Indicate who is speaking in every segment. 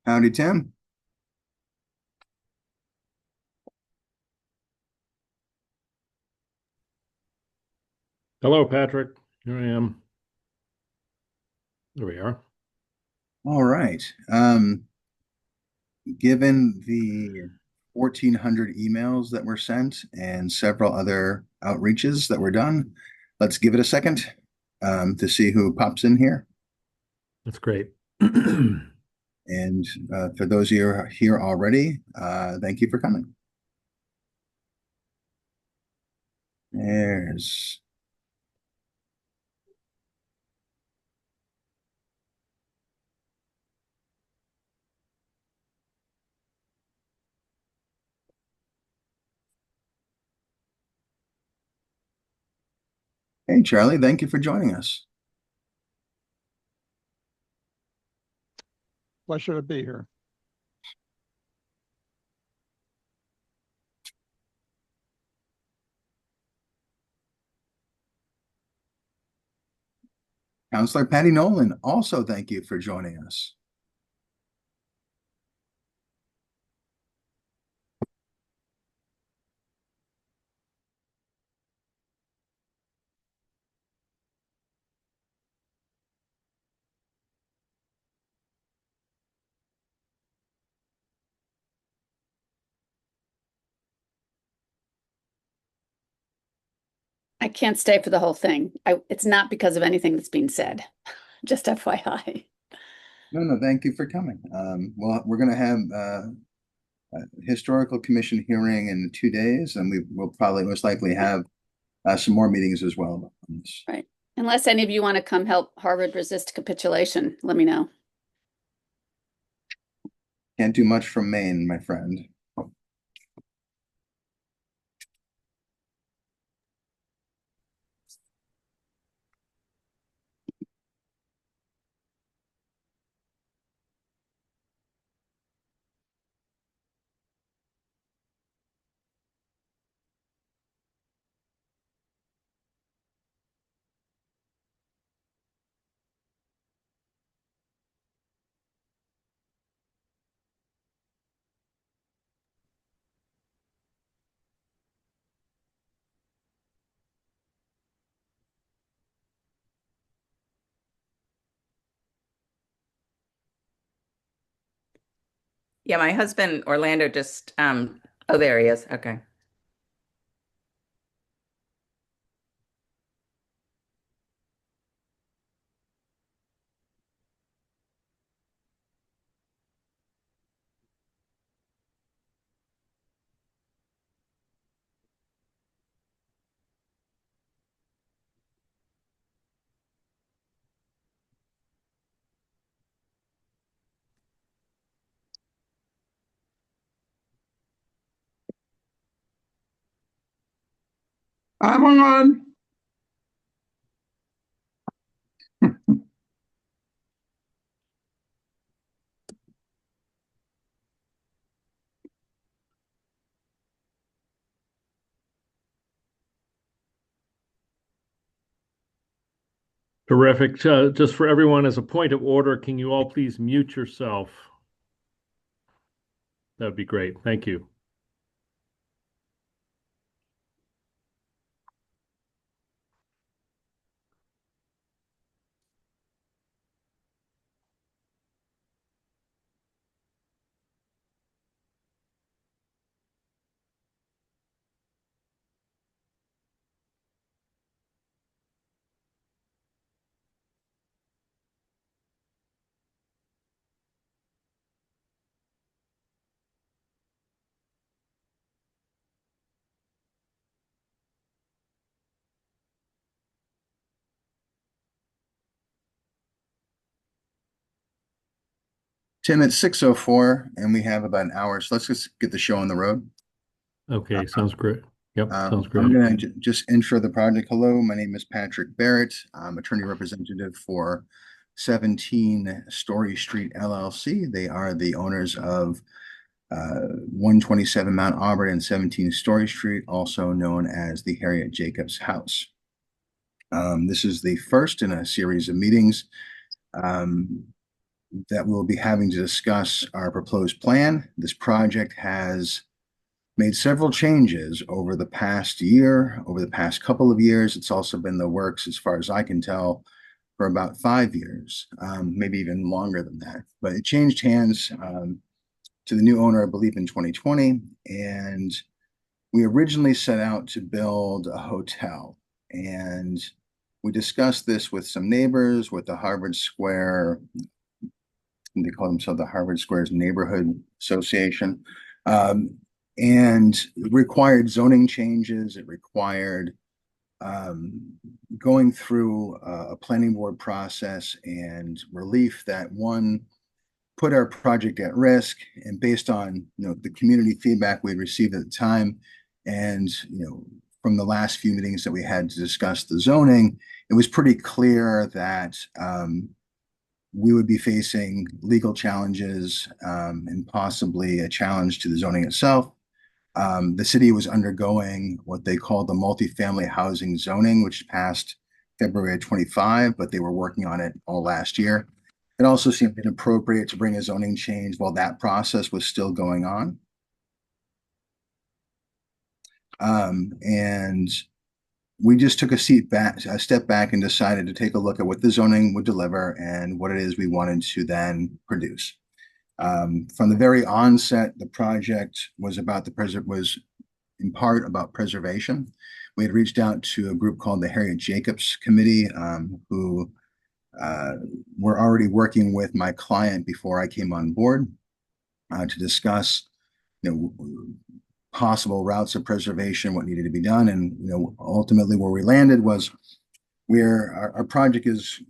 Speaker 1: Howdy, Tim.
Speaker 2: Hello, Patrick. Here I am. There we are.
Speaker 1: All right. Given the 1,400 emails that were sent and several other outreaches that were done, let's give it a second to see who pops in here.
Speaker 2: That's great.
Speaker 1: And for those of you who are here already, thank you for coming. There's Hey, Charlie, thank you for joining us.
Speaker 3: Pleasure to be here.
Speaker 1: Counselor Patty Nolan, also thank you for joining us.
Speaker 4: I can't stay for the whole thing. It's not because of anything that's being said, just FYI.
Speaker 1: No, thank you for coming. Well, we're going to have a historical commission hearing in 2 days, and we will probably most likely have some more meetings as well on this.
Speaker 4: Right. Unless any of you want to come help Harvard resist capitulation, let me know.
Speaker 1: Can't do much from Maine, my friend.
Speaker 5: Yeah, my husband Orlando just oh, there he is. Okay.
Speaker 3: I'm on.
Speaker 2: Terrific. Just for everyone, as a point of order, can you all please mute yourself? That would be great. Thank you.
Speaker 1: Tim, it's 6:04, and we have about an hour, so let's just get the show on the road.
Speaker 2: Okay, sounds great. Yep, sounds
Speaker 1: I'm
Speaker 2: great.
Speaker 1: going to just intro the project. Hello, my name is Patrick Barrett. I'm attorney representative for 17 Story Street LLC. They are the owners of 127 Mount Auburn and 17 Story Street, also known as the Harriet Jacobs House. This is the first in a series of meetings. that we'll be having to discuss our proposed plan. This project has made several changes over the past year, over the past couple of years. It's also been the works, as far as I can tell, for about 5 years, maybe even longer than that. But it changed hands to the new owner, I believe, in 2020. And we originally set out to build a hotel. And we discussed this with some neighbors, with the Harvard Square, they call themselves the Harvard Squares Neighborhood Association. And it required zoning changes. It required going through a planning board process and relief that, one, put our project at risk. And based on the community feedback we had received at the time, and from the last few meetings that we had to discuss the zoning, it was pretty clear that we would be facing legal challenges and possibly a challenge to the zoning itself. The city was undergoing what they call the multifamily housing zoning, which passed February 25, but they were working on it all last year. It also seemed inappropriate to bring a zoning change while that process was still going on. And we just took a step back and decided to take a look at what the zoning would deliver and what it is we wanted to then produce. From the very onset, the project was was in part about preservation. We had reached out to a group called the Harriet Jacobs Committee, who were already working with my client before I came on board to discuss, possible routes of preservation, what needed to be done, and ultimately where we landed was our project is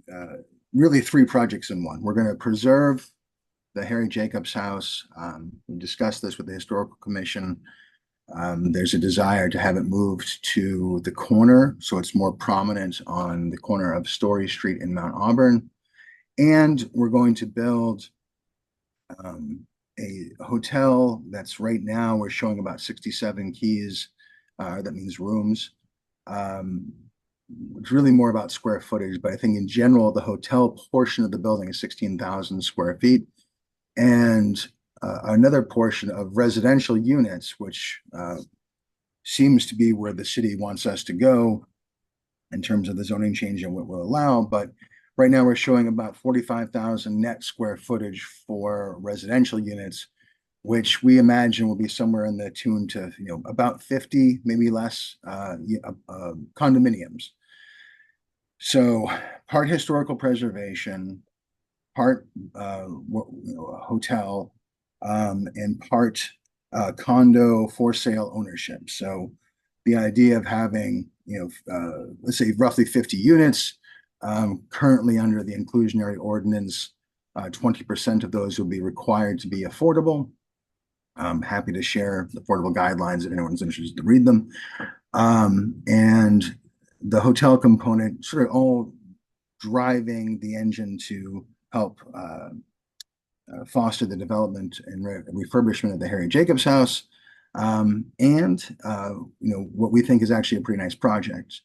Speaker 1: really 3 projects in one. We're going to preserve the Harry Jacobs house. We discussed this with the Historical Commission. There's a desire to have it moved to the corner, so it's more prominent on the corner of Story Street and Mount Auburn. And we're going to build a hotel that's right now we're showing about 67 keys. That means rooms. It's really more about square footage, but I think in general, the hotel portion of the building is 16,000 square feet. And another portion of residential units, which seems to be where the city wants us to go in terms of the zoning change and what we'll allow. But right now we're showing about 45,000 net square footage for residential units, which we imagine will be somewhere in the tune to about 50, maybe less, condominiums. So part historical preservation, part hotel, and part condo for sale ownership. So the idea of having let's say roughly 50 units. Currently under the inclusionary ordinance, 20% of those will be required to be affordable. I'm happy to share the affordable guidelines if anyone's interested to read them. And the hotel component sort of all driving the engine to help foster the development and refurbishment of the Harry Jacobs house. And what we think is actually a pretty nice project.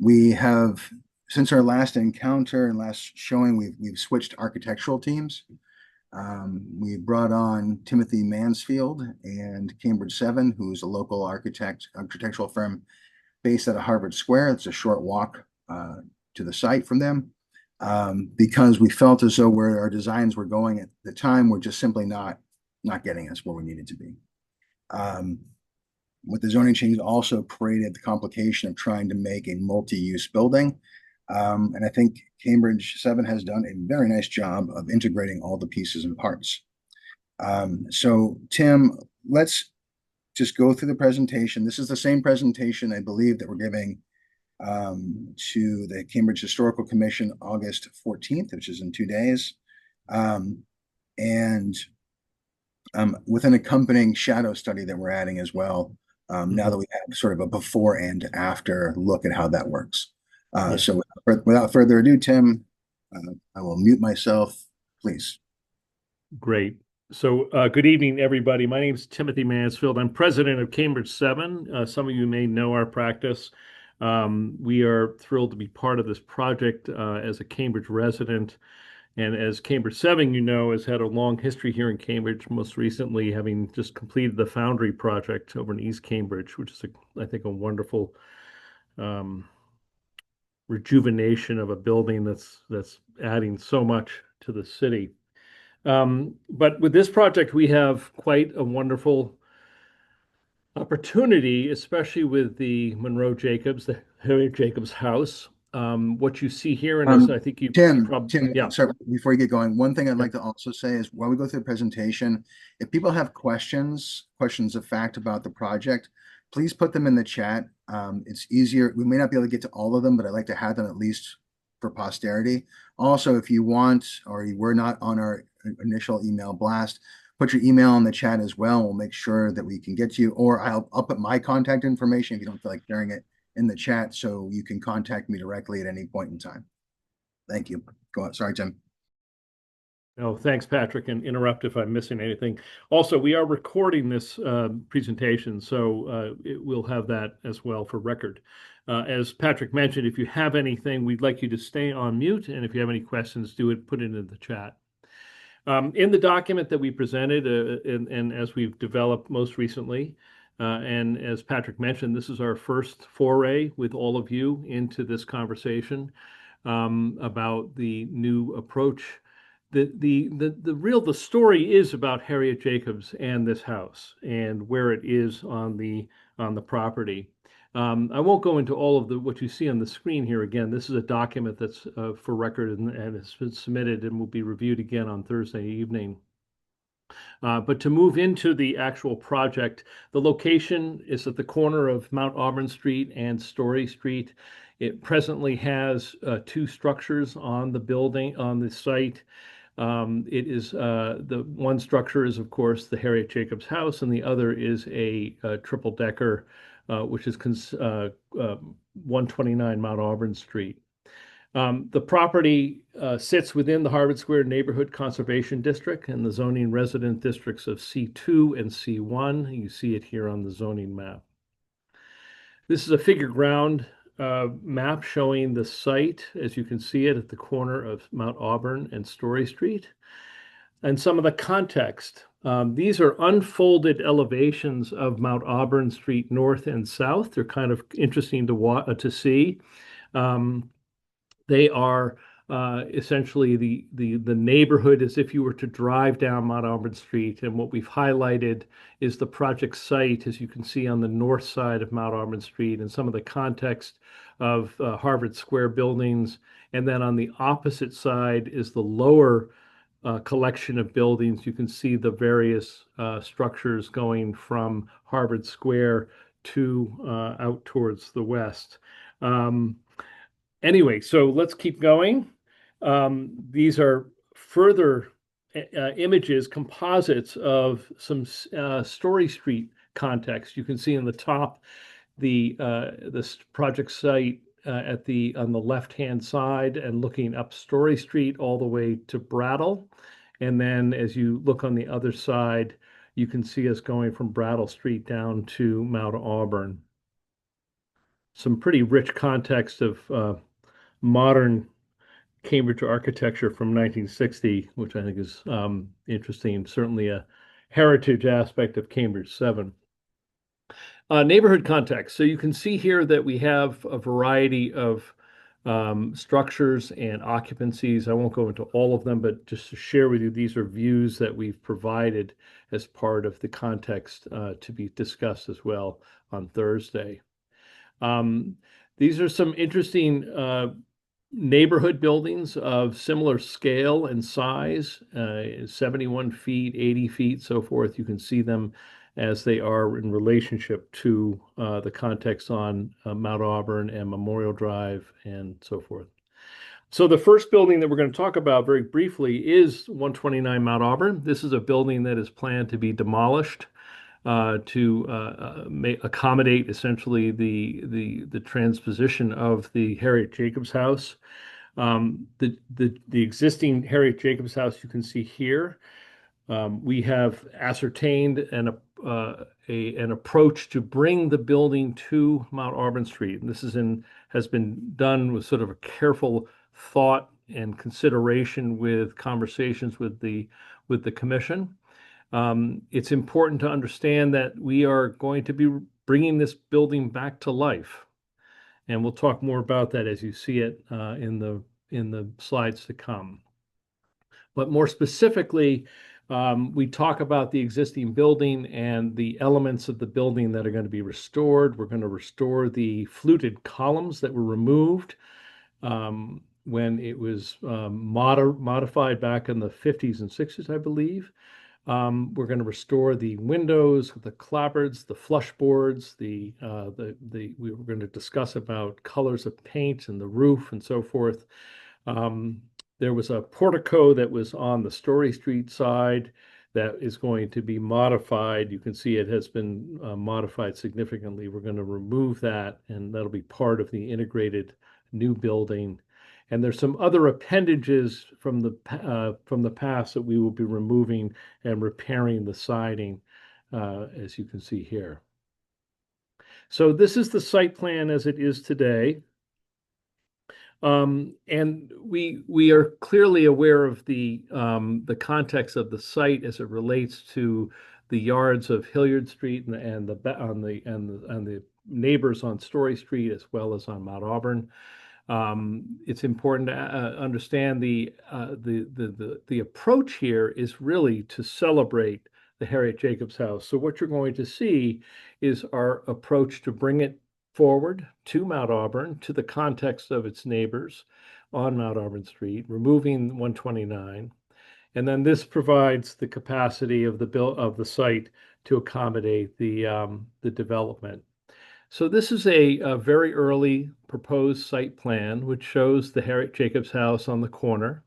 Speaker 1: We have, since our last encounter and last showing, we've switched architectural teams. We brought on Timothy Mansfield and Cambridge 7, who's a local architectural firm based out of Harvard Square. It's a short walk to the site from them, because we felt as though where our designs were going at the time were just simply not getting us where we needed to be. With the zoning change also created the complication of trying to make a multi-use building. And I think Cambridge 7 has done a very nice job of integrating all the pieces and parts. So Tim, let's just go through the presentation. This is the same presentation, I believe, that we're giving to the Cambridge Historical Commission August 14th, which is in 2 days. And with an accompanying shadow study that we're adding as well, now that we have sort of a before and after look at how that works. So without further ado, Tim, I will mute myself, please.
Speaker 2: Great. So good evening, everybody. My name is Timothy Mansfield. I'm president of Cambridge 7. Some of you may know our practice. We are thrilled to be part of this project as a Cambridge resident. And as Cambridge 7, has had a long history here in Cambridge, most recently having just completed the Foundry project over in East Cambridge, which is, I think, a wonderful um, rejuvenation of a building that's adding so much to the city. But with this project, we have quite a wonderful opportunity, especially with the Monroe Jacobs, the Harriet Jacobs house. What you see here, and as I think you
Speaker 1: Tim,
Speaker 2: probably, yeah.
Speaker 1: sorry, before you get going, one thing I'd like to also say is while we go through the presentation, if people have questions of fact about the project, please put them in the chat. It's easier. We may not be able to get to all of them, but I'd like to have them at least for posterity. Also, if you want, or you were not on our initial email blast, put your email in the chat as well. We'll make sure that we can get to you, or I'll put my contact information if you don't feel like sharing it in the chat so you can contact me directly at any point in time. Thank you. Go on. Sorry, Tim.
Speaker 2: No, thanks, Patrick, and interrupt if I'm missing anything. Also, we are recording this presentation, so we'll have that as well for record. As Patrick mentioned, if you have anything, we'd like you to stay on mute, and if you have any questions, put it in the chat. In the document that we presented, and as we've developed most recently, and as Patrick mentioned, this is our first foray with all of you into this conversation about the new approach. The story is about Harriet Jacobs and this house and where it is on the property. I won't go into all of what you see on the screen here again. This is a document that's for record and it's been submitted and will be reviewed again on Thursday evening. But to move into the actual project, the location is at the corner of Mount Auburn Street and Story Street. It presently has two structures on the building, on the site. The one structure is, of course, the Harriet Jacobs house, and the other is a triple decker, which is 129 Mount Auburn Street. The property sits within the Harvard Square Neighborhood Conservation District and the zoning resident districts of C2 and C1. You see it here on the zoning map. This is a figure ground map showing the site, as you can see it, at the corner of Mount Auburn and Story Street. And some of the context. These are unfolded elevations of Mount Auburn Street north and south. They're kind of interesting to see. They are essentially the neighborhood as if you were to drive down Mount Auburn Street. And what we've highlighted is the project site, as you can see on the north side of Mount Auburn Street, and some of the context of Harvard Square buildings. And then on the opposite side is the lower collection of buildings. You can see the various structures going from Harvard Square to out towards the west. Anyway, so let's keep going. These are further images, composites of some Story Street context. You can see in the top the project site on the left-hand side and looking up Story Street all the way to Brattle. And then as you look on the other side, you can see us going from Brattle Street down to Mount Auburn. Some pretty rich context of modern Cambridge architecture from 1960, which I think is interesting, certainly a heritage aspect of Cambridge 7. Neighborhood context. So you can see here that we have a variety of structures and occupancies. I won't go into all of them, but just to share with you, these are views that we've provided as part of the context to be discussed as well on Thursday. These are some interesting neighborhood buildings of similar scale and size, 71 feet, 80 feet, so forth. You can see them as they are in relationship to the context on Mount Auburn and Memorial Drive and so forth. So the first building that we're going to talk about very briefly is 129 Mount Auburn. This is a building that is planned to be demolished to accommodate essentially the transposition of the Harriet Jacobs house. The existing Harriet Jacobs house you can see here. We have ascertained an approach to bring the building to Mount Auburn Street. And this has been done with sort of a careful thought and consideration with conversations with the commission. It's important to understand that we are going to be bringing this building back to life. And we'll talk more about that as you see it in the slides to come. But more specifically, we talk about the existing building and the elements of the building that are going to be restored. We're going to restore the fluted columns that were removed when it was modified back in the 50s and 60s, I believe. We're going to restore the windows, the clapboards, the flush boards, we were going to discuss about colors of paint and the roof and so forth. There was a portico that was on the Story Street side that is going to be modified. You can see it has been modified significantly. We're going to remove that, and that'll be part of the integrated new building. And there's some other appendages from the past that we will be removing and repairing the siding, as you can see here. So this is the site plan as it is today. And we are clearly aware of the context of the site as it relates to the yards of Hilliard Street and the neighbors on Story Street as well as on Mount Auburn. It's important to understand the approach here is really to celebrate the Harriet Jacobs House. So what you're going to see is our approach to bring it forward to Mount Auburn, to the context of its neighbors on Mount Auburn Street, removing 129. And then this provides the capacity of the site to accommodate the development. So this is a very early proposed site plan, which shows the Harriet Jacobs House on the corner.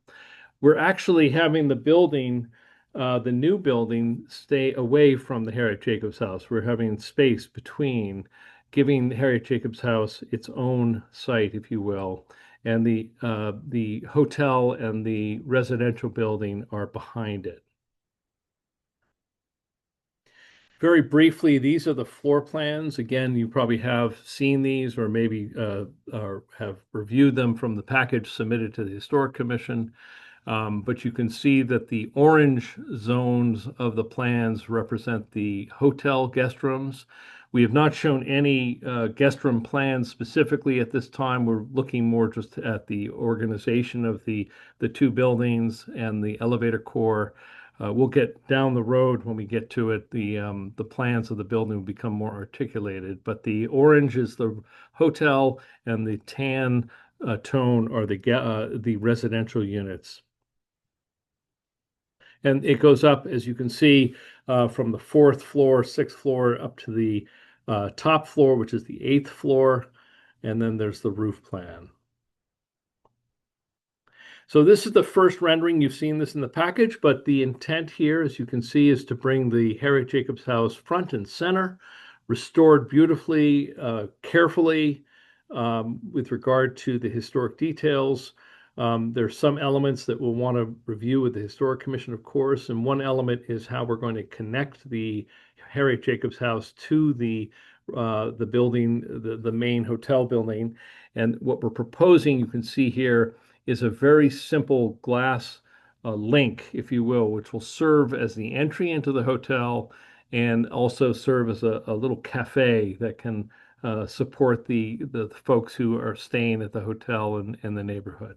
Speaker 2: We're actually having the building, the new building, stay away from the Harriet Jacobs House. We're having space between, giving Harriet Jacobs House its own site, if you will, and the hotel and the residential building are behind it. Very briefly, these are the floor plans. Again, you probably have seen these or maybe or have reviewed them from the package submitted to the Historic Commission. But you can see that the orange zones of the plans represent the hotel guest rooms. We have not shown any guest room plans specifically at this time. We're looking more just at the organization of the two buildings and the elevator core. We'll get down the road when we get to it. The plans of the building will become more articulated. But the orange is the hotel, and the tan tone are the residential units. And it goes up, as you can see, from the 4th floor, 6th floor, up to the top floor, which is the 8th floor. And then there's the roof plan. So this is the first rendering. You've seen this in the package, but the intent here, as you can see, is to bring the Harriet Jacobs House front and center, restored beautifully, carefully, with regard to the historic details. There's some elements that we'll want to review with the Historic Commission, of course, and one element is how we're going to connect the Harriet Jacobs House to the building, the main hotel building. And what we're proposing, you can see here, is a very simple glass link, if you will, which will serve as the entry into the hotel and also serve as a little cafe that can support the folks who are staying at the hotel in the neighborhood.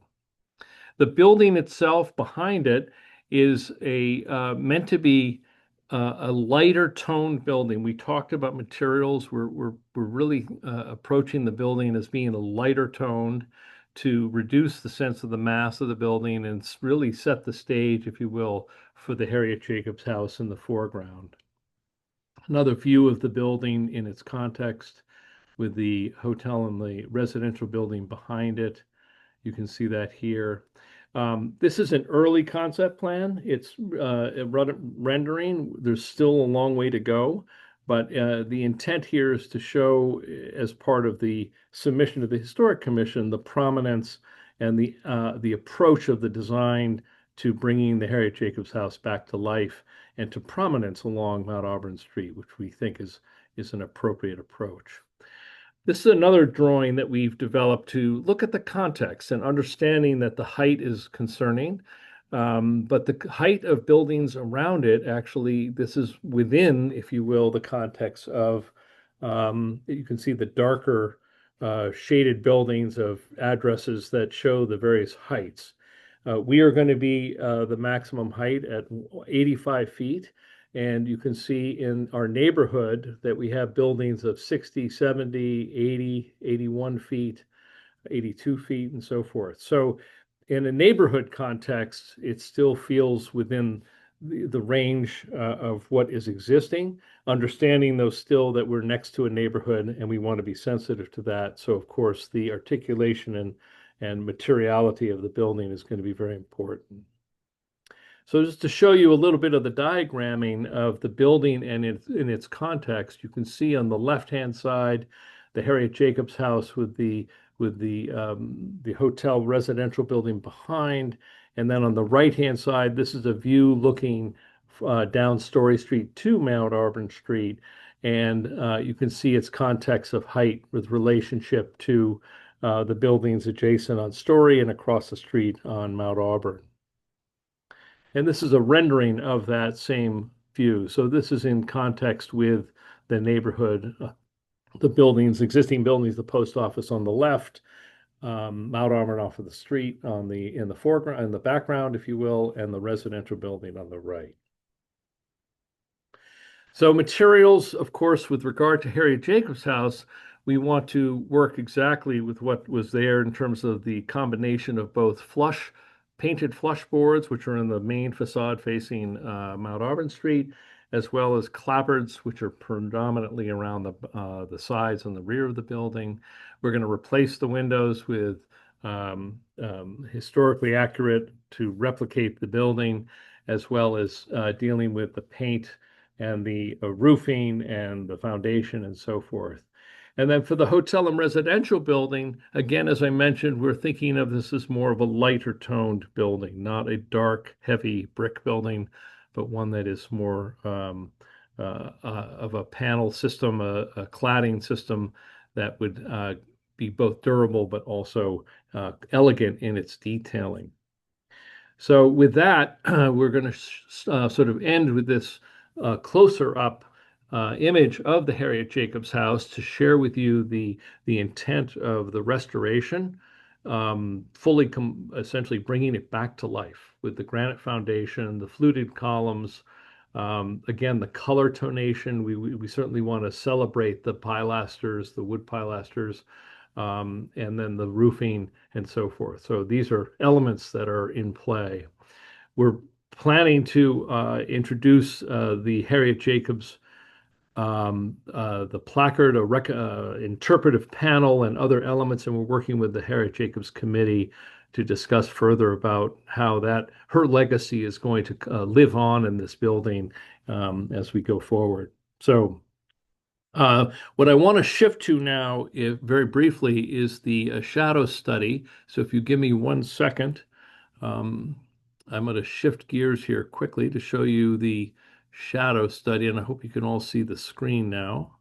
Speaker 2: The building itself behind it is meant to be a lighter toned building. We talked about materials. We're really approaching the building as being a lighter toned to reduce the sense of the mass of the building and really set the stage, if you will, for the Harriet Jacobs House in the foreground. Another view of the building in its context with the hotel and the residential building behind it. You can see that here. This is an early concept plan. It's rendering. There's still a long way to go. But the intent here is to show, as part of the submission to the Historic Commission, the prominence and the approach of the design to bringing the Harriet Jacobs House back to life and to prominence along Mount Auburn Street, which we think is an appropriate approach. This is another drawing that we've developed to look at the context and understanding that the height is concerning. But the height of buildings around it, actually, this is within, if you will, the context of, you can see the darker shaded buildings of addresses that show the various heights. We are going to be the maximum height at 85 feet. And you can see in our neighborhood that we have buildings of 60, 70, 80, 81 feet, 82 feet, and so forth. So in a neighborhood context, it still feels within the range of what is existing, understanding though still that we're next to a neighborhood and we want to be sensitive to that. So of course, the articulation and materiality of the building is going to be very important. So just to show you a little bit of the diagramming of the building and in its context, you can see on the left-hand side, the Harriet Jacobs House with the hotel residential building behind. And then on the right-hand side, this is a view looking down Story Street to Mount Auburn Street. And you can see its context of height with relationship to the buildings adjacent on Story and across the street on Mount Auburn. And this is a rendering of that same view. So this is in context with the neighborhood, the buildings, existing buildings, the post office on the left, Mount Auburn off of the street in the foreground, in the background, if you will, and the residential building on the right. So materials, of course, with regard to Harriet Jacobs House, we want to work exactly with what was there in terms of the combination of both painted flush boards, which are in the main facade facing Mount Auburn Street, as well as clapboards, which are predominantly around the sides and the rear of the building. We're going to replace the windows with historically accurate to replicate the building, as well as dealing with the paint and the roofing and the foundation and so forth. And then for the hotel and residential building, again, as I mentioned, we're thinking of this as more of a lighter toned building, not a dark, heavy brick building, but one that is more of a panel system, a cladding system that would be both durable but also elegant in its detailing. So with that, we're going to sort of end with this closer up image of the Harriet Jacobs House to share with you the intent of the restoration, fully essentially bringing it back to life with the granite foundation, the fluted columns. Again, the color tonation, we certainly want to celebrate the pilasters, the wood pilasters, and then the roofing and so forth. So these are elements that are in play. We're planning to introduce the Harriet Jacobs the placard, interpretive panel, and other elements, and we're working with the Harriet Jacobs Committee to discuss further about how her legacy is going to live on in this building as we go forward. So what I want to shift to now, very briefly, is the shadow study. So if you give me 1 second, I'm going to shift gears here quickly to show you the shadow study, and I hope you can all see the screen now.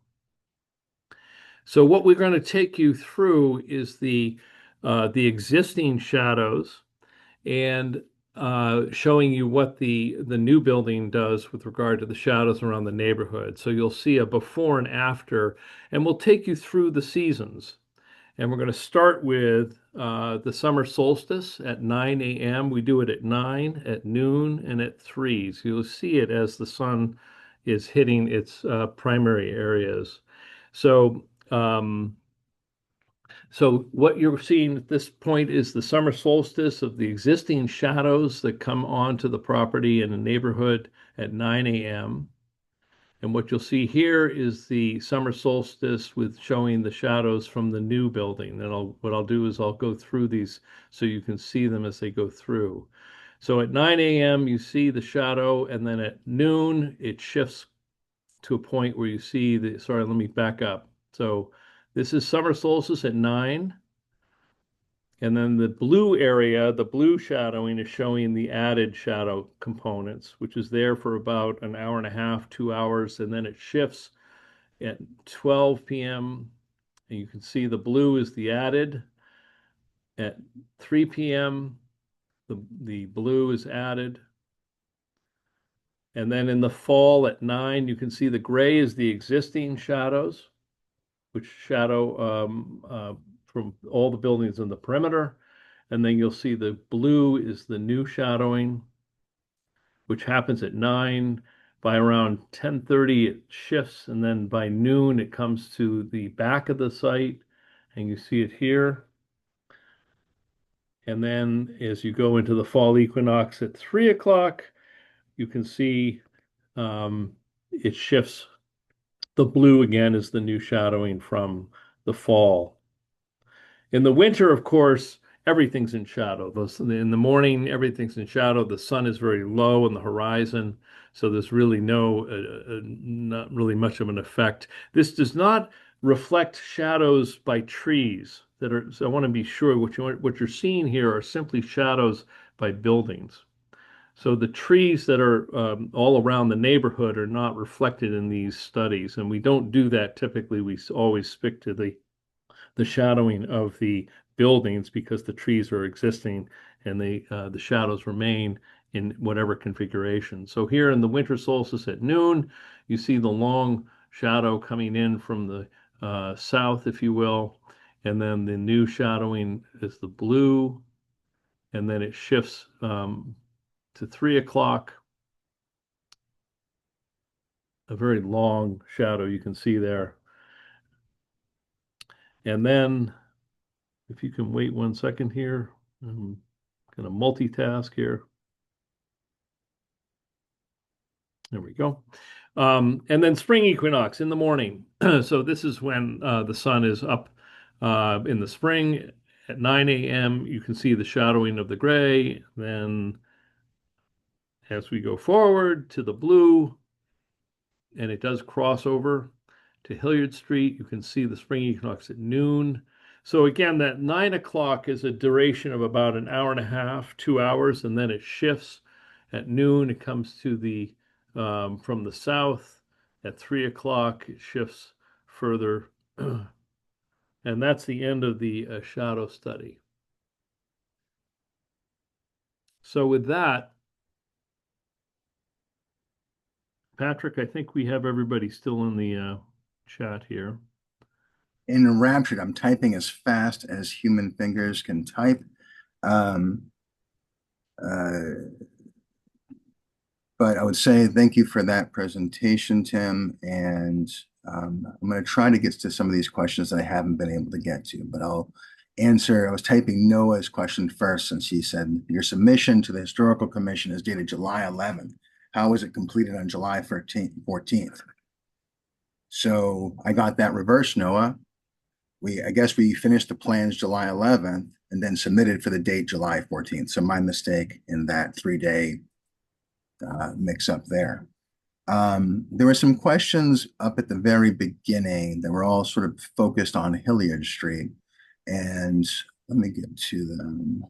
Speaker 2: So what we're going to take you through is the existing shadows and showing you what the new building does with regard to the shadows around the neighborhood. So you'll see a before and after, and we'll take you through the seasons. And we're going to start with the summer solstice at 9 a.m. We do it at 9, at noon, and at 3. So you'll see it as the sun is hitting its primary areas. So, so what you're seeing at this point is the summer solstice of the existing shadows that come onto the property in the neighborhood at 9 a.m. And what you'll see here is the summer solstice with showing the shadows from the new building. And what I'll do is I'll go through these so you can see them as they go through. So at 9 a.m. you see the shadow, and then at noon it shifts to a point where you see sorry, let me back up. So this is summer solstice at 9. And then the blue area, the blue shadowing, is showing the added shadow components, which is there for about an hour and a half, 2 hours, and then it shifts at 12 p.m. And you can see the blue is the added. At 3 p.m., the blue is added. And then in the fall at 9, you can see the gray is the existing shadows, which shadow from all the buildings in the perimeter. And then you'll see the blue is the new shadowing, which happens at 9. By around 10:30, it shifts, and then by noon, it comes to the back of the site, and you see it here. And then as you go into the fall equinox at 3 o'clock, you can see it shifts. The blue again is the new shadowing from the fall. In the winter, of course, everything's in shadow. In the morning, everything's in shadow. The sun is very low on the horizon, so there's really not really much of an effect. This does not reflect shadows by trees that are, so I want to be sure what you're seeing here are simply shadows by buildings. So the trees that are all around the neighborhood are not reflected in these studies, and we don't do that typically. We always stick to the shadowing of the buildings because the trees are existing and the shadows remain in whatever configuration. So here in the winter solstice at noon, you see the long shadow coming in from the south, if you will, and then the new shadowing is the blue, and then it shifts to 3 o'clock. A very long shadow you can see there. And then if you can wait 1 second here, I'm going to multitask here. There we go. And then spring equinox in the morning. So this is when the sun is up in the spring at 9 a.m. You can see the shadowing of the gray. Then as we go forward to the blue, and it does cross over to Hilliard Street, you can see the spring equinox at noon. So again, that 9 o'clock is a duration of about an hour and a half, 2 hours, and then it shifts at noon. It comes to the from the south. At 3 o'clock, it shifts further. And that's the end of the shadow study. So with that, Patrick, I think we have everybody still in the chat here.
Speaker 1: Enraptured. I'm typing as fast as human fingers can type. But I would say thank you for that presentation, Tim. And I'm going to try to get to some of these questions that I haven't been able to get to, but I'll answer. I was typing Noah's question first, since he said your submission to the Historical Commission is dated July 11th. How was it completed on July 14th? So I got that reverse, Noah. I guess we finished the plans July 11th and then submitted for the date July 14th. So my mistake in that 3-day mix up there. There were some questions up at the very beginning that were all sort of focused on Hilliard Street. And let me get to them.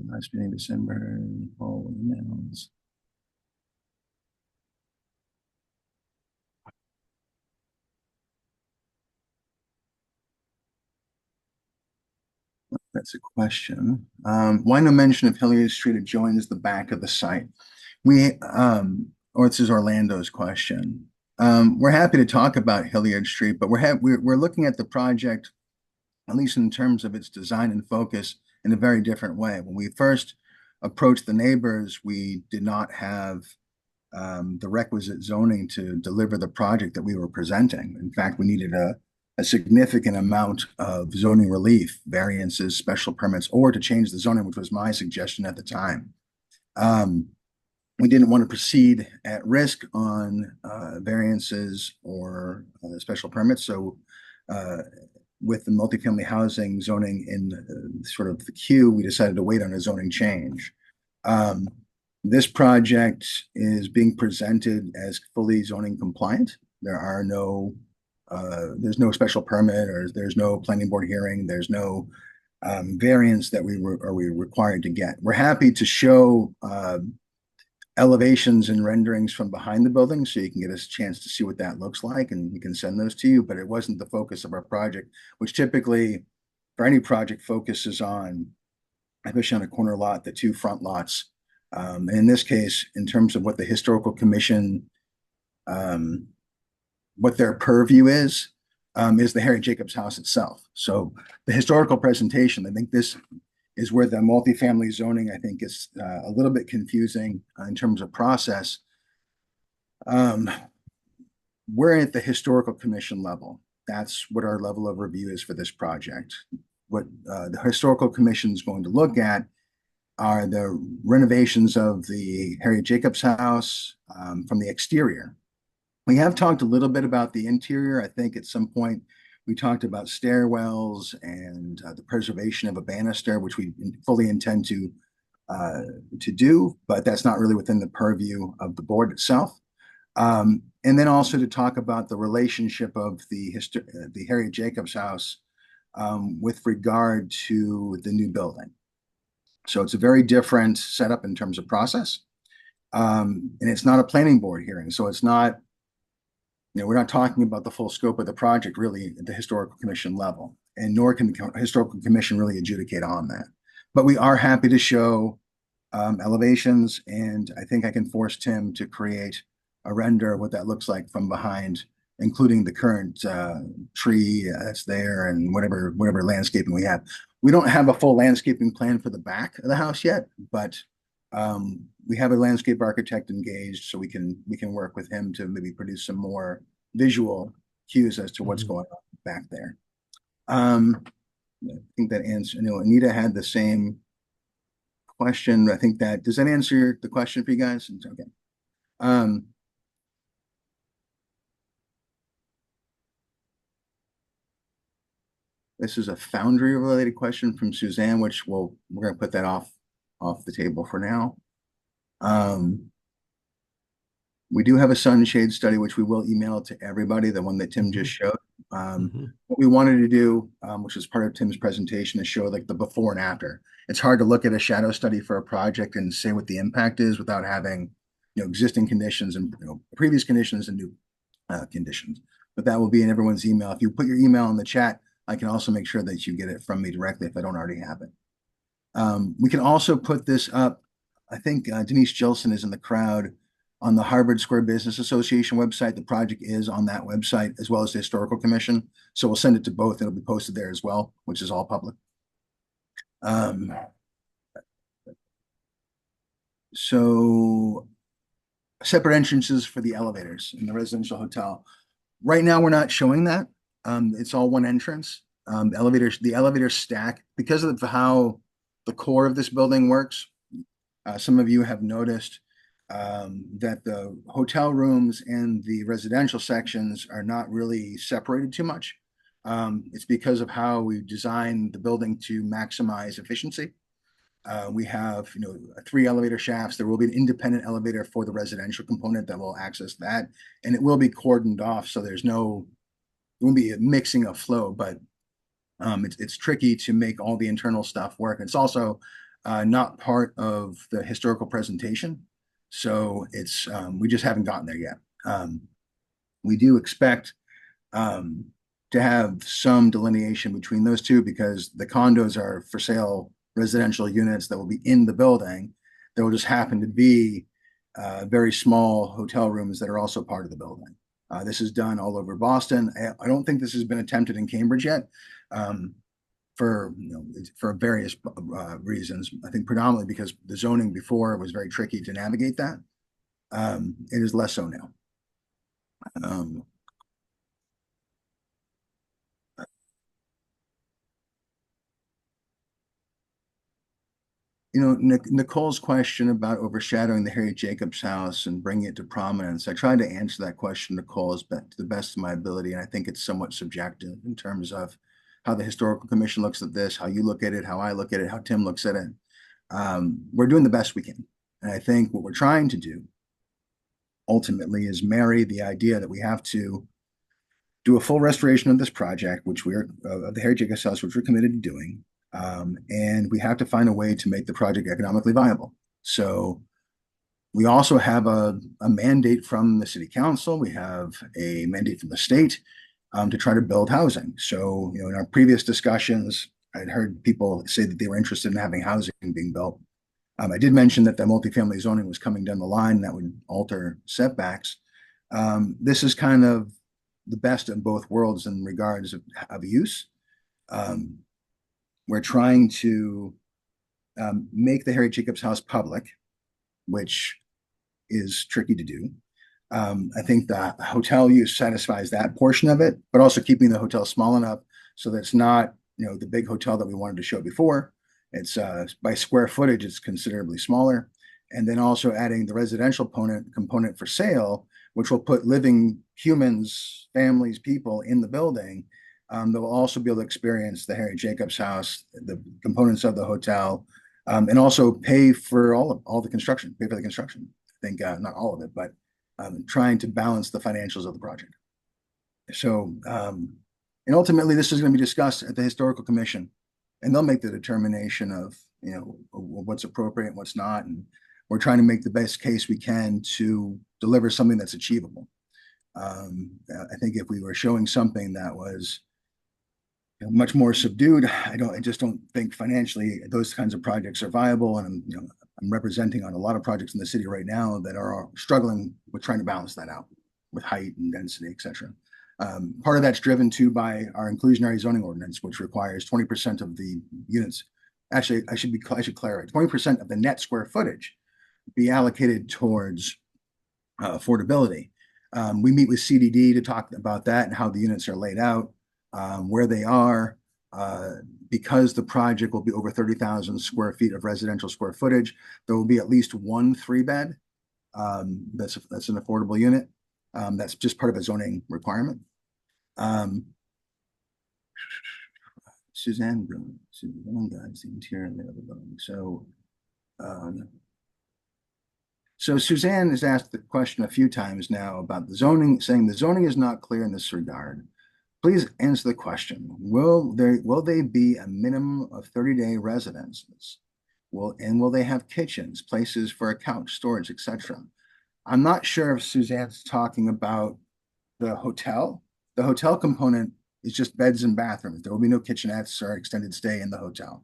Speaker 1: Last meeting December, all emails. That's a question. Why no mention of Hilliard Street adjoins the back of the site? Or this is Orlando's question. We're happy to talk about Hilliard Street, but we're looking at the project, at least in terms of its design and focus, in a very different way. When we first approached the neighbors, we did not have the requisite zoning to deliver the project that we were presenting. In fact, we needed a significant amount of zoning relief, variances, special permits, or to change the zoning, which was my suggestion at the time. We didn't want to proceed at risk on variances or special permits. So with the multifamily housing zoning in sort of the queue, we decided to wait on a zoning change. This project is being presented as fully zoning compliant. There are there's no special permit, or there's no planning board hearing. There's no variance that we are required to get. We're happy to show elevations and renderings from behind the building, so you can get a chance to see what that looks like, and we can send those to you, but it wasn't the focus of our project, which typically for any project focuses on, especially on a corner lot, the two front lots. And in this case, in terms of what the historical commission, what their purview is the Harry Jacobs house itself. So the historical presentation, I think this is where the multifamily zoning, I think, is a little bit confusing in terms of process. We're at the historical commission level. That's what our level of review is for this project. What the historical commission is going to look at are the renovations of the Harry Jacobs house from the exterior. We have talked a little bit about the interior. I think at some point we talked about stairwells and the preservation of a banister, which we fully intend to do, but that's not really within the purview of the board itself. And then also to talk about the relationship of the Harry Jacobs house with regard to the new building. So it's a very different setup in terms of process. And it's not a planning board hearing. So it's not, we're not talking about the full scope of the project really at the historical commission level, and nor can the historical commission really adjudicate on that. But we are happy to show elevations, and I think I can force Tim to create a render of what that looks like from behind, including the current tree that's there and whatever landscaping we have. We don't have a full landscaping plan for the back of the house yet, but we have a landscape architect engaged, so we can work with him to maybe produce some more visual cues as to what's going on back there. I think that answer. Anita had the same question. I think that does that answer the question for you guys? Okay. This is a Foundry related question from Suzanne, which we're going to put that off the table for now. We do have a sunshade study, which we will email to everybody, the one that Tim just showed. What we wanted to do, which is part of Tim's presentation, is show like the before and after. It's hard to look at a shadow study for a project and say what the impact is without having, existing conditions and previous conditions and new conditions. But that will be in everyone's email. If you put your email in the chat, I can also make sure that you get it from me directly if I don't already have it. We can also put this up. I think Denise Gilson is in the crowd on the Harvard Square Business Association website. The project is on that website as well as the Historical Commission. So we'll send it to both. It'll be posted there as well, which is all public. So separate entrances for the elevators in the residential hotel. Right now, we're not showing that. It's all one entrance. The elevators stack because of how the core of this building works. Some of you have noticed that the hotel rooms and the residential sections are not really separated too much. It's because of how we designed the building to maximize efficiency. We have, 3 elevator shafts. There will be an independent elevator for the residential component that will access that, and it will be cordoned off, so there won't be a mixing of flow, but it's tricky to make all the internal stuff work. It's also not part of the historical presentation, so it's we just haven't gotten there yet. We do expect to have some delineation between those two because the condos are for sale residential units that will be in the building. There will just happen to be very small hotel rooms that are also part of the building. This is done all over Boston. I don't think this has been attempted in Cambridge yet for various reasons. I think predominantly because the zoning before was very tricky to navigate that. It is less so now. Nicole's question about overshadowing the Harry Jacobs house and bringing it to prominence, I tried to answer that question, Nicole, to the best of my ability, and I think it's somewhat subjective in terms of how the Historical Commission looks at this, how you look at it, how I look at it, how Tim looks at it. We're doing the best we can. And I think what we're trying to do ultimately is marry the idea that we have to do a full restoration of this project, which of the Harry Jacobs house, which we're committed to doing. And we have to find a way to make the project economically viable. So We also have a mandate from the city council. We have a mandate from the state to try to build housing. So, in our previous discussions, I'd heard people say that they were interested in having housing being built. I did mention that the multifamily zoning was coming down the line that would alter setbacks. This is kind of the best of both worlds in regards of use. We're trying to make the Harry Jacobs House public, which is tricky to do. I think the hotel use satisfies that portion of it, but also keeping the hotel small enough so that it's not, the big hotel that we wanted to show before. It's by square footage, it's considerably smaller. And then also adding the residential component for sale, which will put living humans, families, people in the building. They'll also be able to experience the Harry Jacobs House, the components of the hotel, and also pay for all the construction, pay for the construction. I think not all of it, but trying to balance the financials of the project. So, and ultimately, this is going to be discussed at the Historical Commission, and they'll make the determination of what's appropriate and what's not. And we're trying to make the best case we can to deliver something that's achievable. I think if we were showing something that was much more subdued, I just don't think financially those kinds of projects are viable. And I'm representing on a lot of projects in the city right now that are struggling with trying to balance that out with height and density, et cetera. Part of that's driven too by our inclusionary zoning ordinance, which requires 20% of the units. Actually, I should clarify, 20% of the net square footage be allocated towards affordability. We meet with CDD to talk about that and how the units are laid out, where they are, because the project will be over 30,000 square feet of residential square footage. There will be at least one 3-bed. That's an affordable unit. That's just part of a zoning requirement. Suzanne guides the interior of the building. So Suzanne has asked the question a few times now about the zoning, saying the zoning is not clear in this regard. Please answer the question. Will they be a minimum of 30-day residences? Will they have kitchens, places for a couch, storage, etc.? I'm not sure if Suzanne's talking about the hotel. The hotel component is just beds and bathrooms. There will be no kitchenettes or extended stay in the hotel.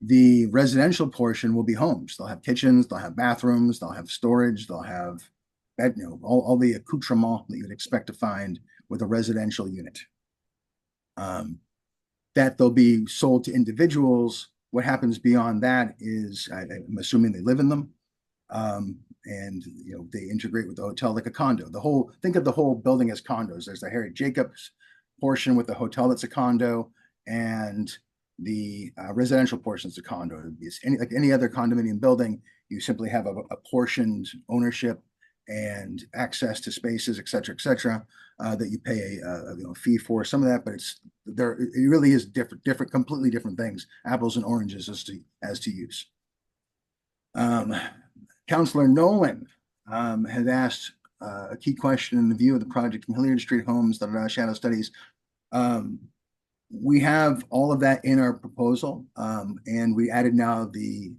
Speaker 1: The residential portion will be homes. They'll have kitchens, they'll have bathrooms, they'll have storage, they'll have bed, all the accoutrement that you'd expect to find with a residential unit. That they'll be sold to individuals. What happens beyond that is, I'm assuming they live in them. And they integrate with the hotel like a condo. Think of the whole building as condos. There's the Harry Jacobs portion with the hotel that's a condo, and the residential portion is a condo. It's like any other condominium building. You simply have a portioned ownership and access to spaces, et cetera, that you pay a fee for. Some of that, but it really is different, completely different things, apples and oranges as to use. Councillor Nolan has asked a key question in the view of the project from Hilliard Street Homes, the shadow studies. We have all of that in our proposal, and we added now the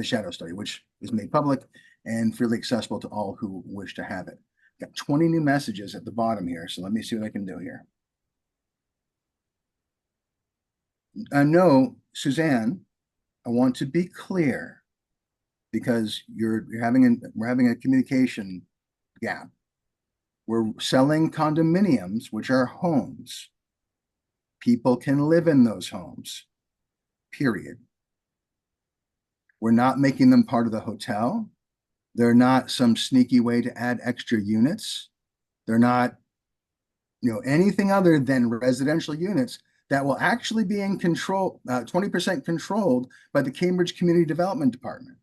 Speaker 1: shadow study, which is made public and freely accessible to all who wish to have it. Got 20 new messages at the bottom here, so let me see what I can do here. No, Suzanne, I want to be clear, because we're having a communication gap. We're selling condominiums, which are homes. People can live in those homes, period. We're not making them part of the hotel. They're not some sneaky way to add extra units. They're not, anything other than residential units that will actually be in control, 20% controlled by the Cambridge Community Development Department.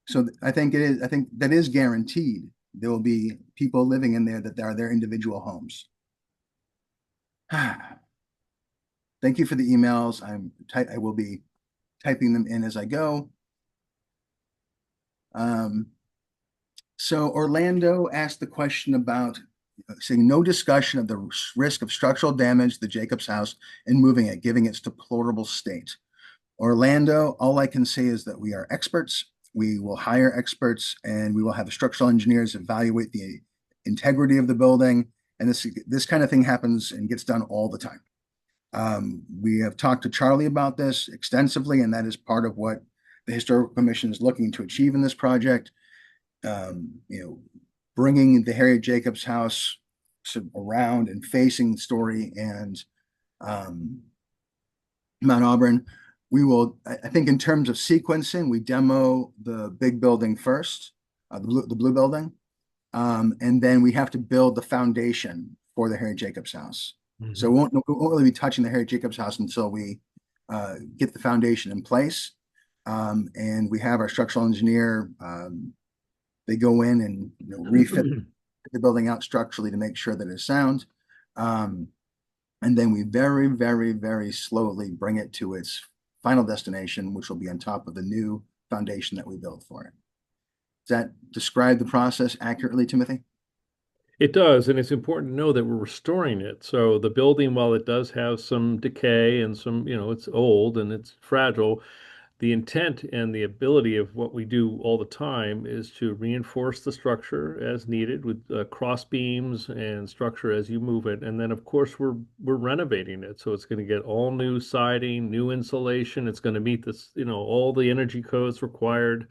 Speaker 1: So I think that is guaranteed. There will be people living in there that are their individual homes. Thank you for the emails. I will be typing them in as I go. So Orlando asked the question about saying no discussion of the risk of structural damage to the Jacobs House and moving it, giving its deplorable state. Orlando, all I can say is that we are experts. We will hire experts and we will have structural engineers evaluate the integrity of the building. And this kind of thing happens and gets done all the time. We have talked to Charlie about this extensively, and that is part of what the Historical Commission is looking to achieve in this project. Bringing the Harriet Jacobs House around and facing Story and Mount Auburn. We will, I think in terms of sequencing, we demo the big building first, the blue building. And then we have to build the foundation for the Harriet Jacobs House. So we won't really be touching the Harriet Jacobs House until we get the foundation in place. And we have our structural engineer, they go in and refit the building out structurally to make sure that it's sound. And then we very, very, very slowly bring it to its final destination, which will be on top of the new foundation that we built for it. Does that describe the process accurately, Timothy?
Speaker 2: It does, and it's important to know that we're restoring it. So the building, while it does have some decay and some, it's old and it's fragile, the intent and the ability of what we do all the time is to reinforce the structure as needed with cross beams and structure as you move it. And then, of course, we're renovating it. So it's going to get all new siding, new insulation. It's going to meet this, all the energy codes required,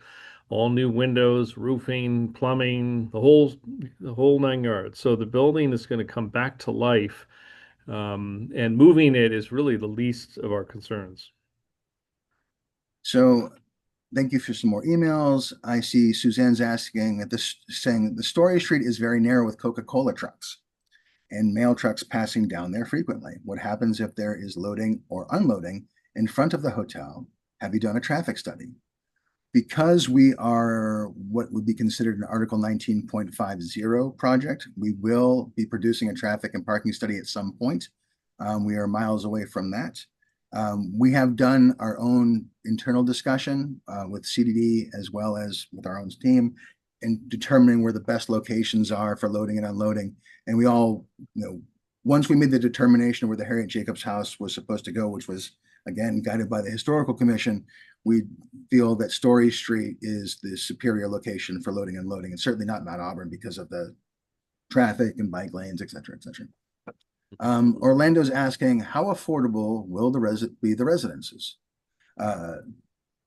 Speaker 2: all new windows, roofing, plumbing, the whole 9 yards. So the building is going to come back to life. And moving it is really the least of our concerns.
Speaker 1: So thank you for some more emails. I see Suzanne's asking saying that the Story Street is very narrow with Coca-Cola trucks and mail trucks passing down there frequently. What happens if there is loading or unloading in front of the hotel? Have you done a traffic study? Because we are what would be considered an Article 19.50 project, we will be producing a traffic and parking study at some point. We are miles away from that. We have done our own internal discussion with CDD as well as with our own team in determining where the best locations are for loading and unloading. And we all, once we made the determination where the Harriet Jacobs House was supposed to go, which was, again, guided by the Historical Commission, we feel that Story Street is the superior location for loading and unloading, and certainly not Mount Auburn because of the traffic and bike lanes, et cetera, et cetera. Orlando's asking, how affordable will the residences?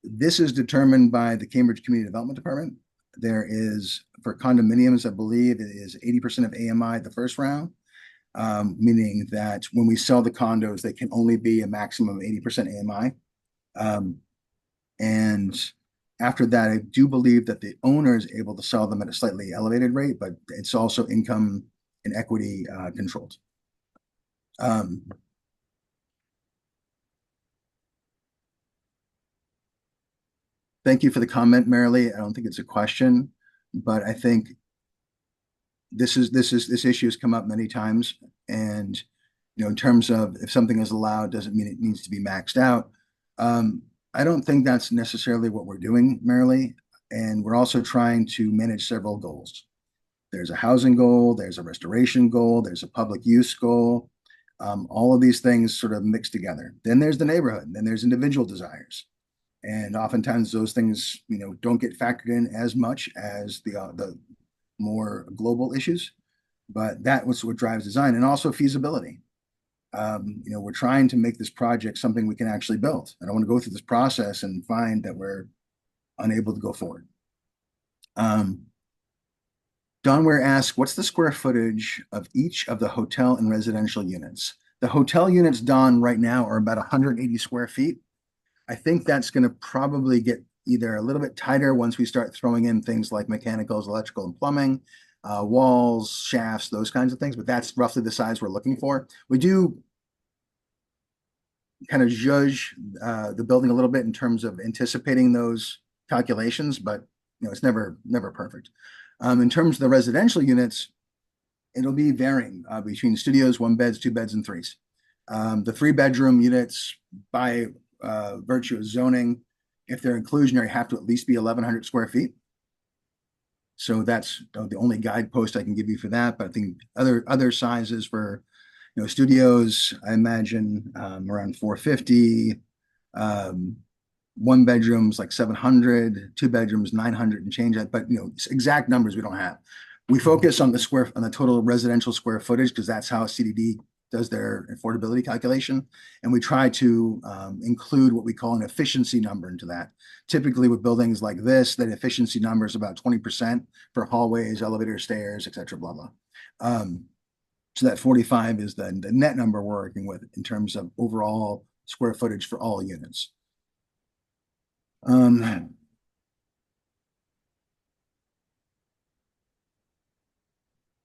Speaker 1: This is determined by the Cambridge Community Development Department. There is, for condominiums, I believe it is 80% of AMI the first round, meaning that when we sell the condos, they can only be a maximum of 80% AMI. And after that, I do believe that the owner is able to sell them at a slightly elevated rate, but it's also income and equity controlled. Thank you for the comment, Marilee. I don't think it's a question, but I think this issue has come up many times. And, in terms of if something is allowed, doesn't mean it needs to be maxed out. I don't think that's necessarily what we're doing, Marilee. And we're also trying to manage several goals. There's a housing goal, there's a restoration goal, there's a public use goal. All of these things sort of mix together. Then there's the neighborhood, then there's individual desires. And oftentimes those things, don't get factored in as much as the more global issues, but that was what drives design, and also feasibility. We're trying to make this project something we can actually build. I don't want to go through this process and find that we're unable to go forward. Don Ware asks, what's the square footage of each of the hotel and residential units? The hotel units, Don, right now are about 180 square feet. I think that's going to probably get either a little bit tighter once we start throwing in things like mechanicals, electrical, and plumbing, walls, shafts, those kinds of things, but that's roughly the size we're looking for. We do kind of judge the building a little bit in terms of anticipating those calculations, but it's never perfect. In terms of the residential units, it'll be varying between studios, 1 beds, 2 beds, and 3s. The 3-bedroom units, by virtue of zoning, if they're inclusionary, have to at least be 1,100 square feet. So that's the only guidepost I can give you for that. But I think other sizes for studios, I imagine around 450. one bedrooms like 700, two bedrooms 900 and change that, but exact numbers we don't have. We focus on the total residential square footage because that's how CDD does their affordability calculation, and we try to include what we call an efficiency number into that. Typically, with buildings like this, that efficiency number is about 20% for hallways, elevators, stairs, et cetera, blah blah. So that 45 is the net number we're working with in terms of overall square footage for all units.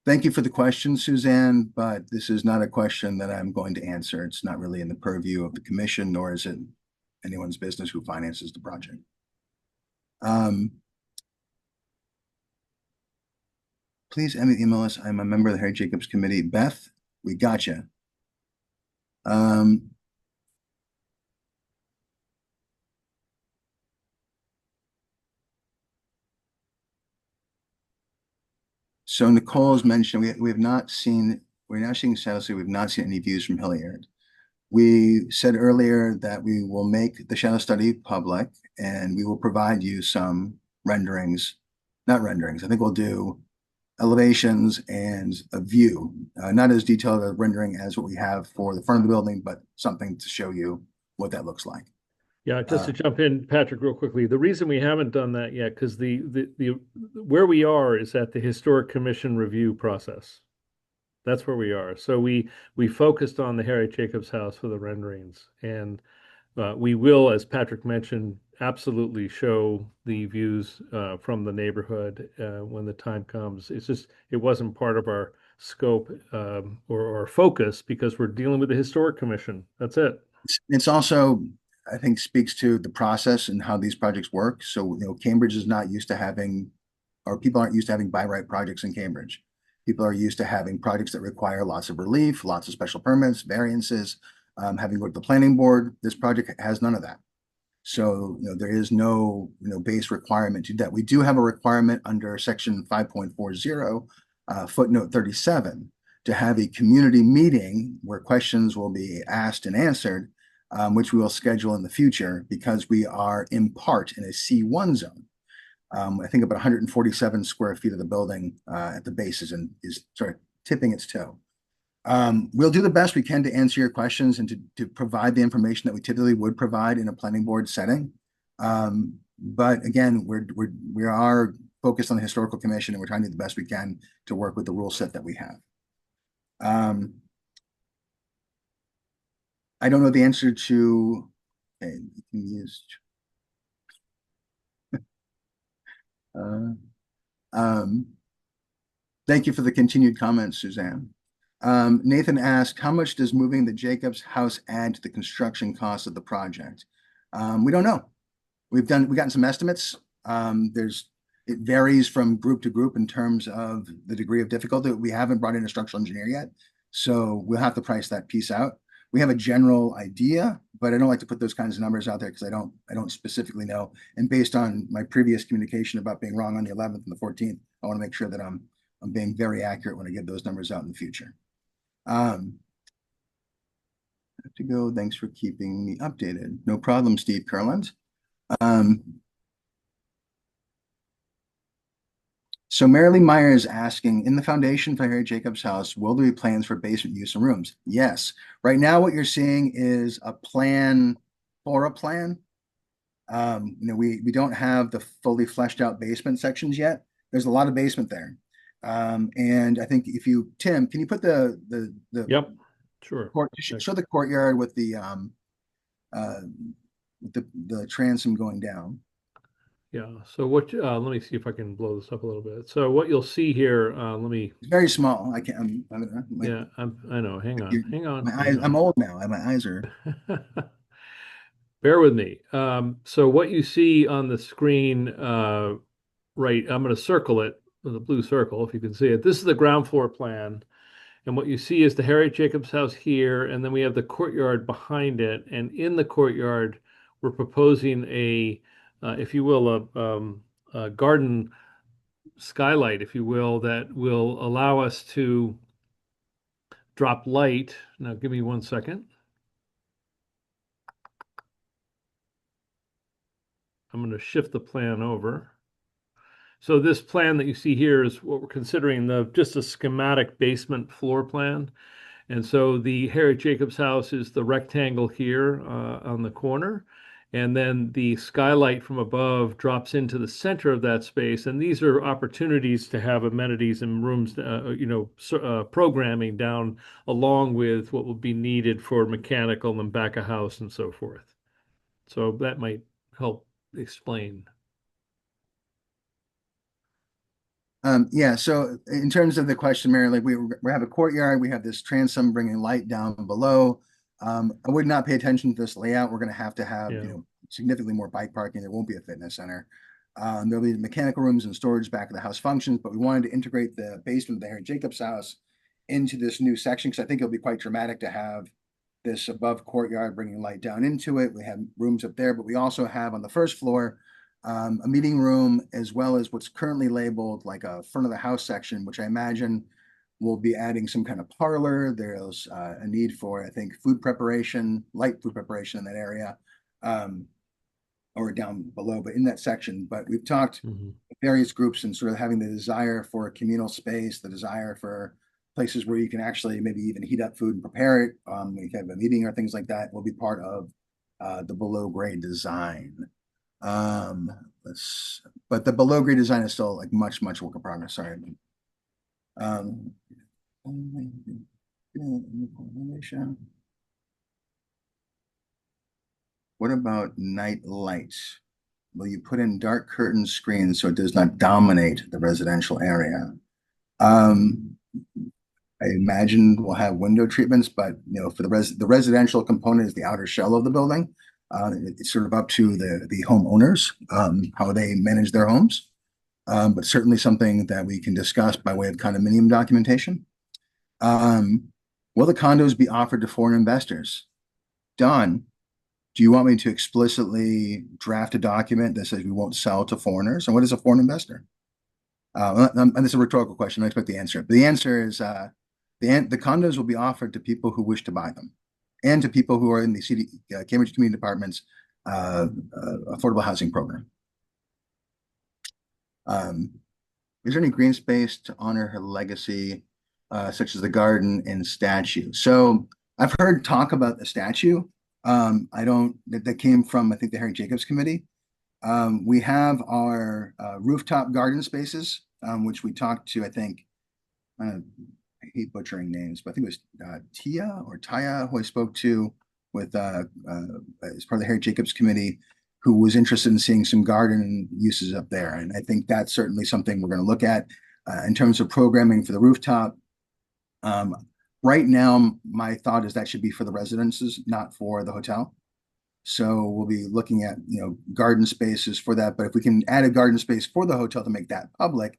Speaker 1: Thank you for the question, Suzanne, but this is not a question that I'm going to answer. It's not really in the purview of the commission, nor is it anyone's business who finances the project. Please email us. I'm a member of the Harry Jacobs Committee. Beth, we got you. So Nicole's mentioned we have not seen, we're now seeing Shadowsea, we've not seen any views from Hilliard. We said earlier that we will make the shadow study public and we will provide you some renderings, not renderings, I think we'll do elevations and a view, not as detailed a rendering as what we have for the front of the building, but something to show you what that looks like.
Speaker 2: Yeah, just to jump in, Patrick, real quickly. The reason we haven't done that yet, because the where we are is at the Historic Commission review process. That's where we are. So we focused on the Harry Jacobs house for the renderings, and we will, as Patrick mentioned, absolutely show the views from the neighborhood when the time comes. It's just it wasn't part of our scope or our focus because we're dealing with the Historic Commission. That's it.
Speaker 1: It's also, I think, speaks to the process and how these projects work. So, Cambridge is not used to having, or people aren't used to having by right projects in Cambridge. People are used to having projects that require lots of relief, lots of special permits, variances, having to go to the planning board. This project has none of that. So, there is no, base requirement to that. We do have a requirement under section 5.40, footnote 37, to have a community meeting where questions will be asked and answered, which we will schedule in the future because we are in part in a C1 zone. I think about 147 square feet of the building at the base is sort of tipping its toe. We'll do the best we can to answer your questions and to provide the information that we typically would provide in a planning board setting. But again, we are focused on the Historical Commission and we're trying to do the best we can to work with the rule set that we have. I don't know the answer to, okay, you can use, thank you for the continued comments, Suzanne. Nathan asked, how much does moving the Jacobs house add to the construction cost of the project? We don't know. We've gotten some estimates. It varies from group to group in terms of the degree of difficulty. We haven't brought in a structural engineer yet, so we'll have to price that piece out. We have a general idea, but I don't like to put those kinds of numbers out there because I don't specifically know. And based on my previous communication about being wrong on the 11th and the 14th, I want to make sure that I'm being very accurate when I give those numbers out in the future. I have to go. Thanks for keeping me updated. No problem, Steve Kurland. So Marilee Meyer is asking, in the foundation for Harry Jacobs house, will there be plans for basement use and rooms? Yes. Right now, what you're seeing is a plan for a plan. We don't have the fully fleshed out basement sections yet. There's a lot of basement there. And I think if you, Tim, can you put the
Speaker 2: Yep, sure.
Speaker 1: Show the courtyard with the transom going down.
Speaker 2: Yeah. So what? Let me see if I can blow this up a little bit. So what you'll see here.
Speaker 1: It's very small. I can't.
Speaker 2: Yeah, I know. Hang on.
Speaker 1: I'm old now. My eyes are.
Speaker 2: Bear with me. So what you see on the screen, right? I'm going to circle it with a blue circle, if you can see it. This is the ground floor plan. And what you see is the Harry Jacobs house here, and then we have the courtyard behind it. And in the courtyard, we're proposing if you will, a garden skylight, if you will, that will allow us to drop light. Now, give me 1 second. I'm going to shift the plan over. So this plan that you see here is what we're considering just a schematic basement floor plan. And so the Harriet Jacobs house is the rectangle here on the corner. And then the skylight from above drops into the center of that space. And these are opportunities to have amenities and rooms, programming down along with what will be needed for mechanical and back of house and so forth. So that might help explain.
Speaker 1: Yeah, so in terms of the question, Mary, like we have a courtyard, we have this transom bringing light down below. I would not pay attention to this layout. We're going to have,
Speaker 2: Yeah.
Speaker 1: significantly more bike parking. There won't be a fitness center. There'll be mechanical rooms and storage back of the house functions, but we wanted to integrate the basement of the Harry Jacobs house into this new section because I think it'll be quite dramatic to have this above courtyard bringing light down into it. We have rooms up there, but we also have on the first floor a meeting room, as well as what's currently labeled like a front of the house section, which I imagine will be adding some kind of parlor. There's a need for, I think, food preparation, light food preparation in that area, or down below, but in that section. But we've talked with various groups and sort of having the desire for a communal space, the desire for places where you can actually maybe even heat up food and prepare it. When you have a meeting or things like that will be part of the below grade design. But the below grade design is still like much work in progress. Sorry. What about night lights? Will you put in dark curtain screens so it does not dominate the residential area? I imagine we'll have window treatments, but for the residential component is the outer shell of the building. It's sort of up to the homeowners, how they manage their homes. But certainly something that we can discuss by way of condominium documentation. Will the condos be offered to foreign investors? Don, do you want me to explicitly draft a document that says we won't sell to foreigners? And what is a foreign investor? And this is a rhetorical question. I expect the answer. But the answer is the condos will be offered to people who wish to buy them, and to people who are in the Cambridge Community Department's affordable housing program. Is there any green space to honor her legacy, such as the garden and statue? So I've heard talk about the statue. That came from, I think, the Harry Jacobs Committee. We have our rooftop garden spaces, which we talked to, I think, I hate butchering names, but I think it was Tia or Taya who I spoke to with as part of the Harry Jacobs Committee, who was interested in seeing some garden uses up there. And I think that's certainly something we're going to look at in terms of programming for the rooftop. Right now, my thought is that should be for the residences, not for the hotel. So we'll be looking at, garden spaces for that. But if we can add a garden space for the hotel to make that public,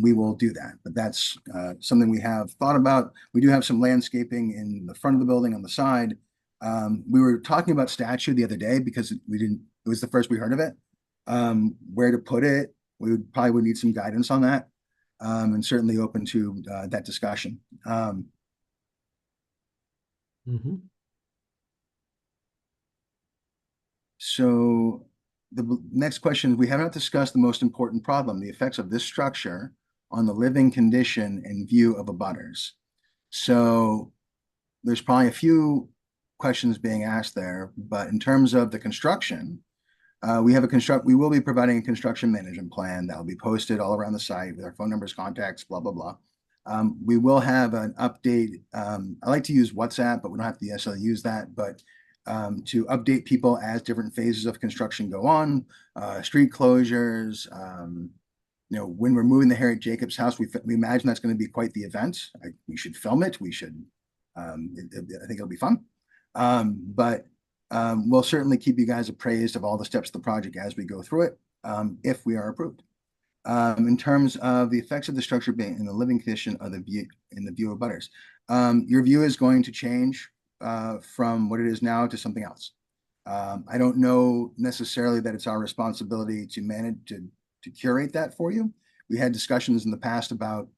Speaker 1: we will do that. But that's something we have thought about. We do have some landscaping in the front of the building on the side. We were talking about statue the other day because it was the first we heard of it. Where to put it, we would need some guidance on that, and certainly open to that discussion. So the next question, we have not discussed the most important problem, the effects of this structure on the living condition and view of abutters. So there's probably a few questions being asked there, but in terms of the construction, we will be providing a construction management plan that will be posted all around the site with our phone numbers, contacts, blah, blah, blah. We will have an update. I like to use WhatsApp, but we don't have to necessarily use that, but to update people as different phases of construction go on, street closures, when we're moving the Harriet Jacobs house, we imagine that's going to be quite the event. We should film it. I think it'll be fun. But we'll certainly keep you guys appraised of all the steps of the project as we go through it, if we are approved. In terms of the effects of the structure being in the living condition of the view of abutters, your view is going to change from what it is now to something else. I don't know necessarily that it's our responsibility to manage to curate that for you. We had discussions in the past about,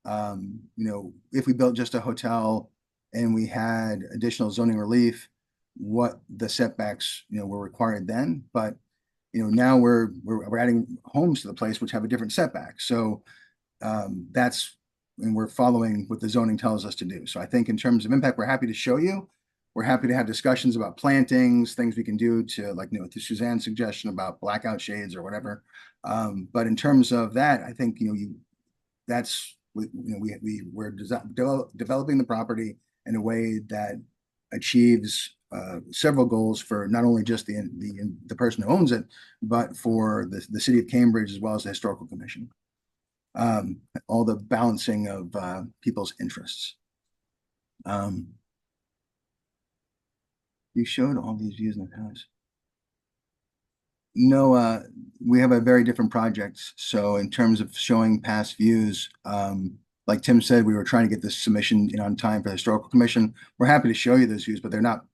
Speaker 1: if we built just a hotel and we had additional zoning relief, what the setbacks, were required then. But now we're adding homes to the place which have a different setback. So and we're following what the zoning tells us to do. So I think in terms of impact, we're happy to show you. We're happy to have discussions about plantings, things we can do to, like, to Suzanne's suggestion about blackout shades or whatever. But in terms of that, I think, we're developing the property in a way that achieves several goals for not only just the person who owns it, but for the city of Cambridge as well as the historical commission. All the balancing of people's interests. You showed all these views in the past. No, we have a very different project. So in terms of showing past views, like Tim said, we were trying to get this submission in on time for the historical commission. We're happy to show you those views, but they're not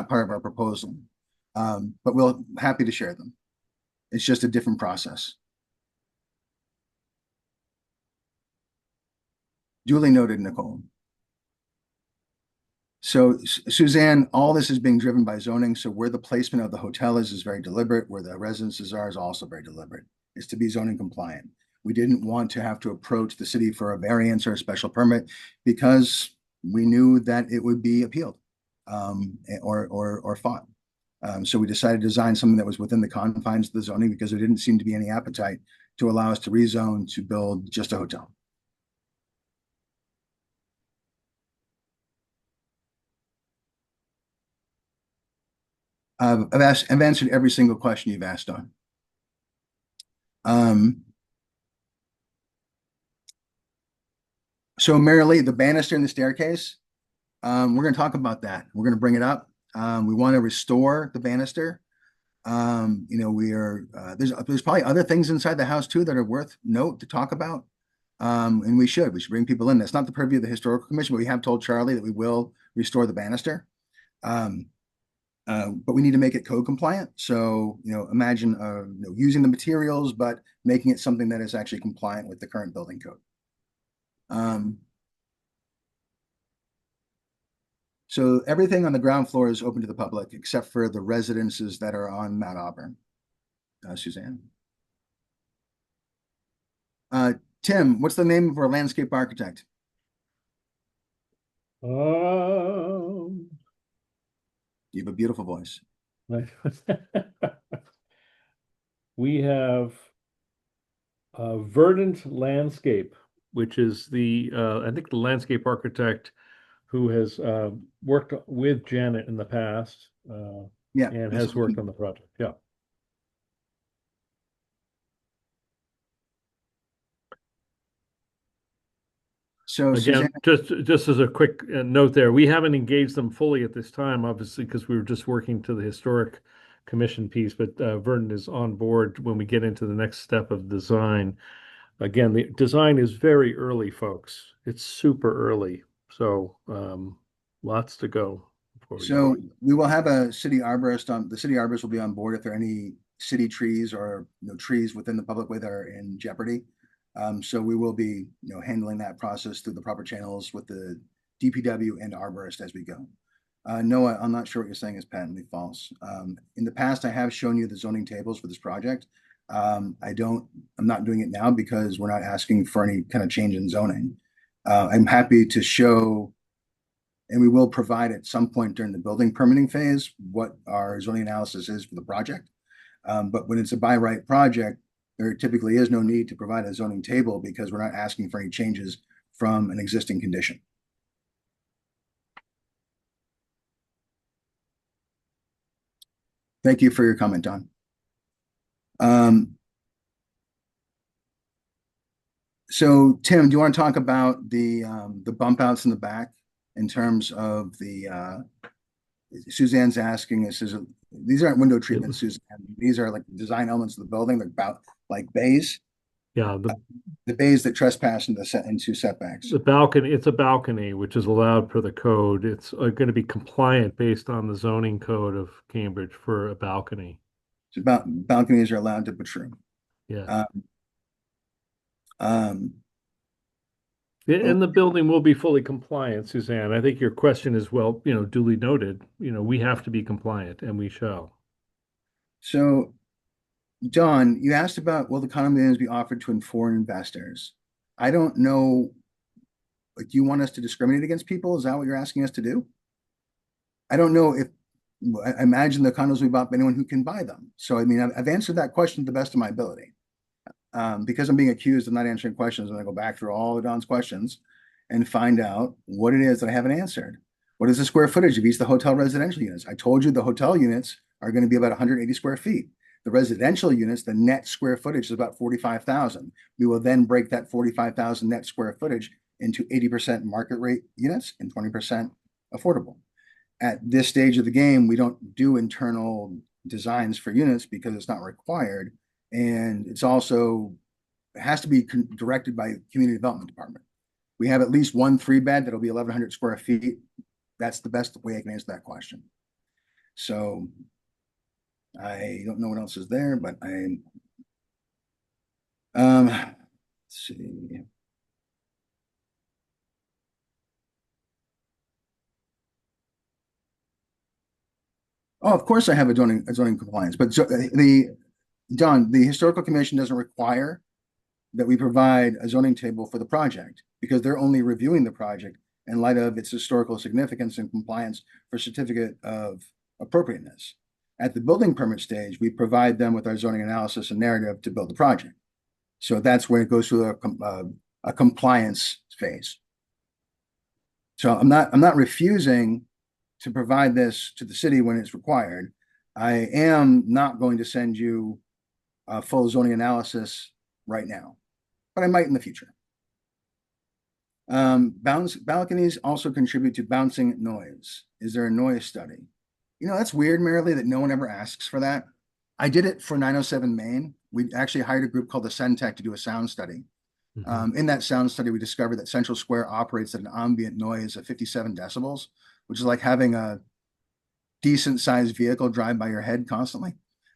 Speaker 1: part of our proposal. But we're happy to share them. It's just a different process. Duly noted, Nicole. So Suzanne, all this is being driven by zoning. So where the placement of the hotel is very deliberate. Where the residences are is also very deliberate. It's to be zoning compliant. We didn't want to have to approach the city for a variance or a special permit because we knew that it would be appealed or fought. So we decided to design something that was within the confines of the zoning because there didn't seem to be any appetite to allow us to rezone to build just a hotel. I've answered every single question you've asked on. So Mary Lee, the banister and the staircase, we're going to talk about that. We're going to bring it up. We want to restore the banister. There's probably other things inside the house too that are worth note to talk about. And we should bring people in. That's not the purview of the historical commission, but we have told Charlie that we will restore the banister. But we need to make it code compliant. So, imagine using the materials, but making it something that is actually compliant with the current building code. So everything on the ground floor is open to the public except for the residences that are on Mount Auburn. Suzanne. Tim, what's the name of our landscape architect?
Speaker 2: Um,
Speaker 1: You have a beautiful voice.
Speaker 2: We have Verdant Landscape, which is I think the landscape architect who has worked with Janet in the past
Speaker 1: Yeah.
Speaker 2: and has worked on the project. Yeah.
Speaker 1: So
Speaker 2: Again,
Speaker 1: Suzanne,
Speaker 2: just as a quick note there, we haven't engaged them fully at this time, obviously, because we were just working to the historic commission piece, but Verdant is on board when we get into the next step of design. Again, the design is very early, folks. It's super early. So lots to go.
Speaker 1: So we will have a city arborist on. The city arborist will be on board if there are any city trees or trees within the public way that are in jeopardy. So we will be handling that process through the proper channels with the DPW and arborist as we go. Noah, I'm not sure what you're saying is patently false. In the past, I have shown you the zoning tables for this project. I'm not doing it now because we're not asking for any kind of change in zoning. I'm happy to show, and we will provide at some point during the building permitting phase what our zoning analysis is for the project. But when it's a by right project, there typically is no need to provide a zoning table because we're not asking for any changes from an existing condition. Thank you for your comment, Don. So Tim, do you want to talk about the bump outs in the back in terms of Suzanne's asking us, these aren't window treatments, Suzanne. These are like design elements of the building. They're about like bays.
Speaker 2: Yeah,
Speaker 1: the bays that trespass into setbacks.
Speaker 2: The balcony, it's a balcony, which is allowed per the code. It's going to be compliant based on the zoning code of Cambridge for a balcony.
Speaker 1: So balconies are allowed to protrude.
Speaker 2: Yeah. And the building will be fully compliant, Suzanne. I think your question is, well, duly noted. We have to be compliant, and we shall.
Speaker 1: So Don, you asked about will the condominiums be offered to foreign investors? I don't know. Like, do you want us to discriminate against people? Is that what you're asking us to do? I don't know if I imagine the condos we bought by anyone who can buy them. So I mean, I've answered that question to the best of my ability. Because I'm being accused of not answering questions, I'm gonna go back through all of Don's questions and find out what it is that I haven't answered. What is the square footage of each of the hotel residential units? I told you the hotel units are going to be about 180 square feet. The residential units, the net square footage is about 45,000. We will then break that 45,000 net square footage into 80% market rate units and 20% affordable. At this stage of the game, we don't do internal designs for units because it's not required. And it's also, it has to be directed by community development department. We have at least one 3-bed that'll be 1,100 square feet. That's the best way I can answer that question. So I don't know what else is there, but let's see. Oh, of course I have a zoning compliance, but Don, the historical commission doesn't require that we provide a zoning table for the project because they're only reviewing the project in light of its historical significance and compliance for certificate of appropriateness. At the building permit stage, we provide them with our zoning analysis and narrative to build the project. So that's where it goes through a compliance phase. So I'm not refusing to provide this to the city when it's required. I am not going to send you a full zoning analysis right now, but I might in the future. Balconies also contribute to bouncing noise. Is there a noise study? You know, that's weird, Marilee, that no one ever asks for that. I did it for 907 Main. We actually hired a group called the Centec to do a sound study. In that sound study, we discovered that Central Square operates at an ambient noise of 57 decibels, which is like having a decent sized vehicle drive by your head constantly.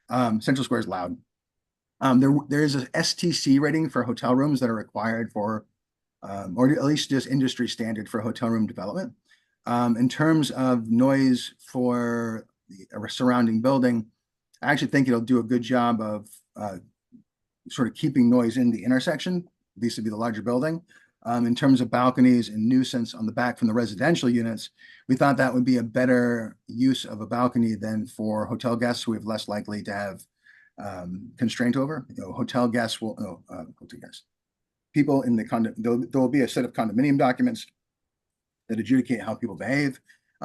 Speaker 1: Central Square is loud. There is a STC rating for hotel rooms that are required for, or at least just industry standard for hotel room development. In terms of noise for the surrounding building, I actually think it'll do a good job of sort of keeping noise in the intersection. These would be the larger building. In terms of balconies and nuisance on the back from the residential units, we thought that would be a better use of a balcony than for hotel guests who have less likely to have constraint over. You know, hotel guests will, hotel guests. People in the condo, there will be a set of condominium documents that adjudicate how people behave.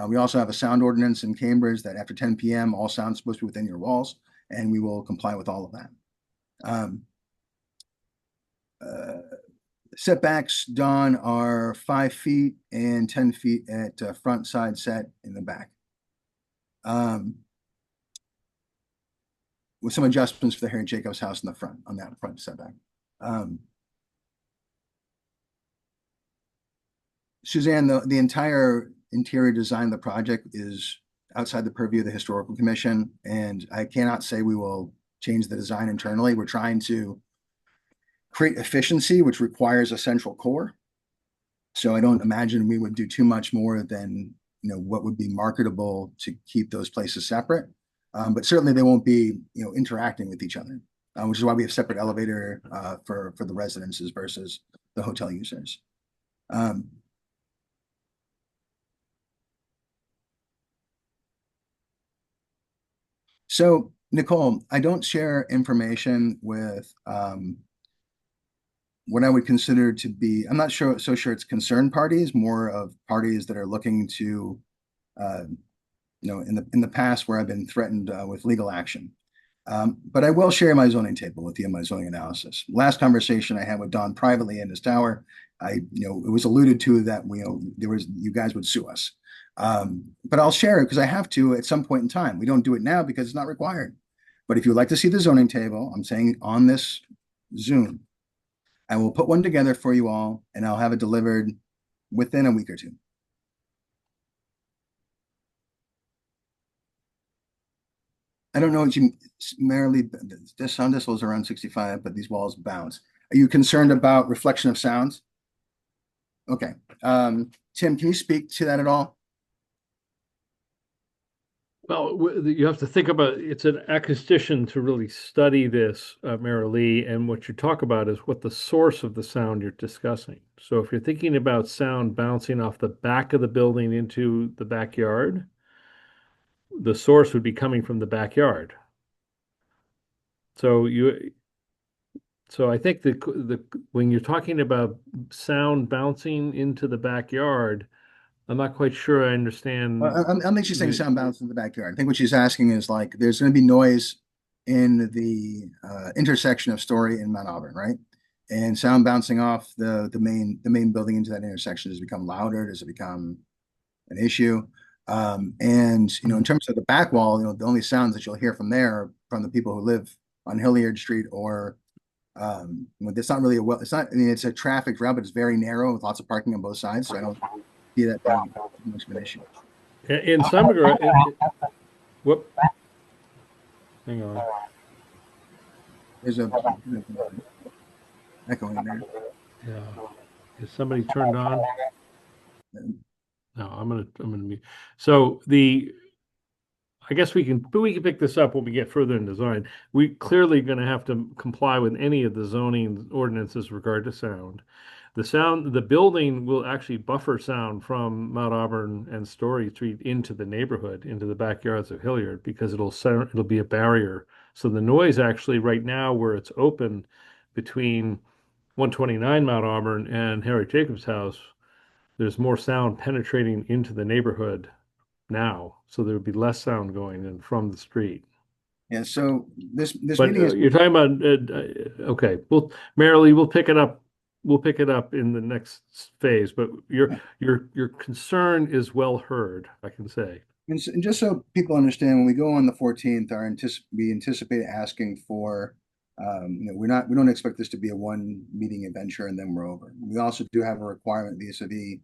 Speaker 1: We also have a sound ordinance in Cambridge that after 10 p.m., all sound is supposed to be within your walls, and we will comply with all of that. Setbacks, Don, are 5 feet and 10 feet at front, side, set in the back. With some adjustments for the Harry Jacobs house in the front, on that front setback. Suzanne, the entire interior design of the project is outside the purview of the Historical Commission, and I cannot say we will change the design internally. We're trying to create efficiency, which requires a central core. So I don't imagine we would do too much more than, you know, what would be marketable to keep those places separate. But certainly they won't be, you know, interacting with each other, which is why we have separate elevator for the residences versus the hotel users. So Nicole, I don't share information with what I would consider to be, I'm not sure it's concerned parties, more of parties that are looking to, you know, in the past where I've been threatened with legal action. But I will share my zoning table with you and my zoning analysis. Last conversation I had with Don privately in his tower, you know, it was alluded to that, you know, you guys would sue us. But I'll share it because I have to at some point in time. We don't do it now because it's not required. But if you'd like to see the zoning table, I'm saying on this Zoom, I will put one together for you all and I'll have it delivered within a week or two. I don't know what you, Marilee, the sound decibel is around 65, but these walls bounce. Are you concerned about reflection of sounds? Okay. Tim, can you speak to that at all?
Speaker 2: Well, you have to think about, it's an acoustician to really study this, Mary Lee, and what you talk about is what the source of the sound you're discussing. So if you're thinking about sound bouncing off the back of the building into the backyard, the source would be coming from the backyard. So I think the when you're talking about sound bouncing into the backyard, I'm not quite sure I understand.
Speaker 1: Well, I'm actually saying
Speaker 2: the-
Speaker 1: sound bounce in the backyard. I think what she's asking is like, there's going to be noise in the intersection of Story and Mount Auburn, right? And sound bouncing off the main building into that intersection. Does it become louder? Does it become an issue? And in terms of the back wall, the only sounds that you'll hear from there are from the people who live on Hilliard Street, or it's not really it's not. I mean, it's a traffic route, but it's very narrow with lots of parking on both sides. So I don't see that being much of an issue.
Speaker 2: In some regard, whoop, hang on.
Speaker 1: There's a echo in there.
Speaker 2: Yeah. Is somebody turned on? No, I'm gonna mute. So I guess we can pick this up when we get further in design. We clearly gonna have to comply with any of the zoning ordinances regard to sound. The building will actually buffer sound from Mount Auburn and Story Street into the neighborhood, into the backyards of Hilliard, because it'll be a barrier. So the noise actually right now where it's open between 129 Mount Auburn and Harry Jacobs' house, there's more sound penetrating into the neighborhood now. So there would be less sound going in from the street.
Speaker 1: Yeah. So this
Speaker 2: But
Speaker 1: meeting is
Speaker 2: you're talking about, okay, well, Marilee, we'll pick it up. We'll pick it up in the next phase, but your concern is well heard, I can say.
Speaker 1: and just so people understand, when we go on the 14th, we anticipate asking for, we don't expect this to be a one meeting adventure and then we're over. We also do have a requirement vis-a-vis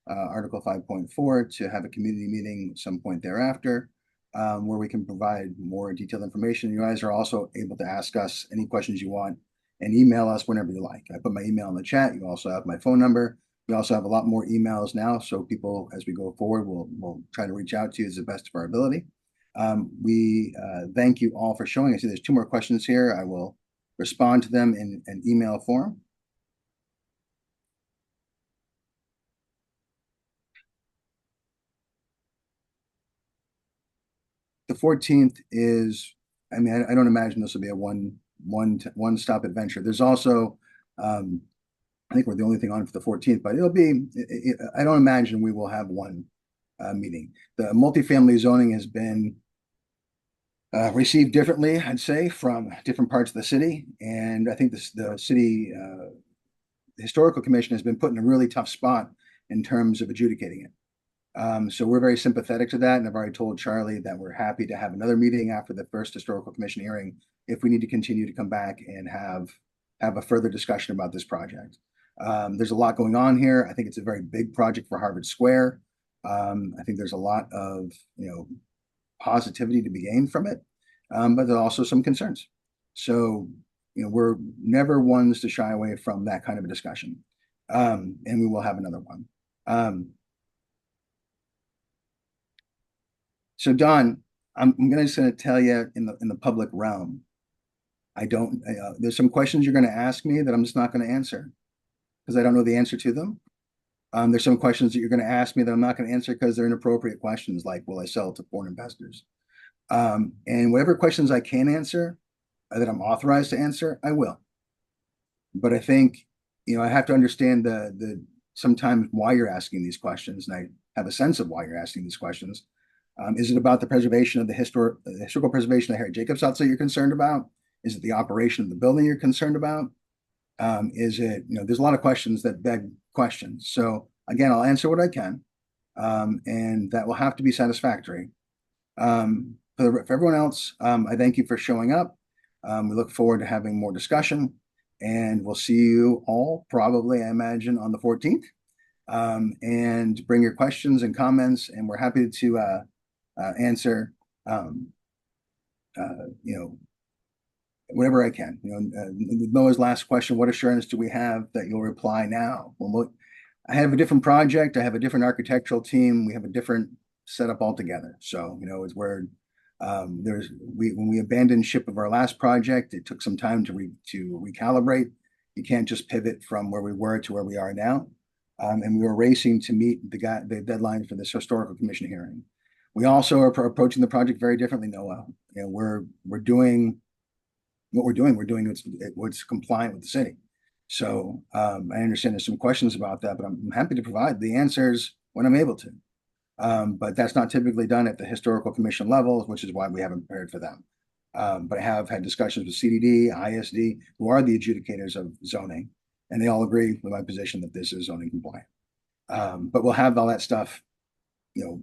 Speaker 1: Article 5.4 to have a community meeting at some point thereafter, where we can provide more detailed information. You guys are also able to ask us any questions you want and email us whenever you like. I put my email in the chat. You also have my phone number. We also have a lot more emails now, so people, as we go forward, we'll try to reach out to you as the best of our ability. We thank you all for showing. I see there's 2 more questions here. I will respond to them in an email form. The 14th is, I mean, I don't imagine this will be a one-stop adventure. There's also, I think we're the only thing on for the 14th, but I don't imagine we will have one meeting. The multifamily zoning has been received differently, I'd say, from different parts of the city. And I think the city historical commission has been put in a really tough spot in terms of adjudicating it. So we're very sympathetic to that. And I've already told Charlie that we're happy to have another meeting after the first historical commission hearing if we need to continue to come back and have a further discussion about this project. There's a lot going on here. I think it's a very big project for Harvard Square. I think there's a lot of positivity to be gained from it, but there are also some concerns. So we're never ones to shy away from that kind of a discussion, and we will have another one. So Don, I'm just going to tell you in the public realm, there's some questions you're going to ask me that I'm just not going to answer because I don't know the answer to them. There's some questions that you're going to ask me that I'm not going to answer because they're inappropriate questions, like, will I sell to foreign investors? And whatever questions I can answer, that I'm authorized to answer, I will. But I think, I have to understand the sometimes why you're asking these questions, and I have a sense of why you're asking these questions. Is it about the preservation of the historical preservation of Harry Jacobs house that you're concerned about? Is it the operation of the building you're concerned about? Is it, there's a lot of questions that beg questions. So again, I'll answer what I can, and that will have to be satisfactory. For everyone else, I thank you for showing up. We look forward to having more discussion, and we'll see you all probably, I imagine, on the 14th. And bring your questions and comments, and we're happy to answer, whatever I can. Noah's last question: what assurance do we have that you'll reply now? Well, look, I have a different project. I have a different architectural team. We have a different set up altogether. So, you know, it's where when we abandoned ship of our last project, it took some time to recalibrate. You can't just pivot from where we were to where we are now. And we were racing to meet the deadline for this historical commission hearing. We also are approaching the project very differently, Noah. You know, we're doing what we're doing. We're doing what's compliant with the city. So I understand there's some questions about that, but I'm happy to provide the answers when I'm able to. But that's not typically done at the historical commission level, which is why we haven't prepared for them. But I have had discussions with CDD, ISD, who are the adjudicators of zoning, and they all agree with my position that this is zoning compliant. But we'll have all that stuff, you know,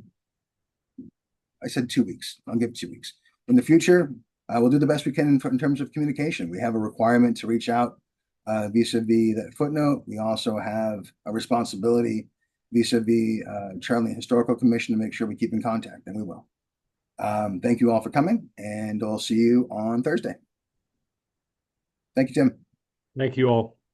Speaker 1: I said 2 weeks. I'll give it 2 weeks. In the future, we'll do the best we can in terms of communication. We have a requirement to reach out vis-a-vis that footnote. We also have a responsibility vis-a-vis Charlie Historical Commission to make sure we keep in contact, and we will. Thank you all for coming, and I'll see you on Thursday. Thank you, Tim.
Speaker 2: Thank you all.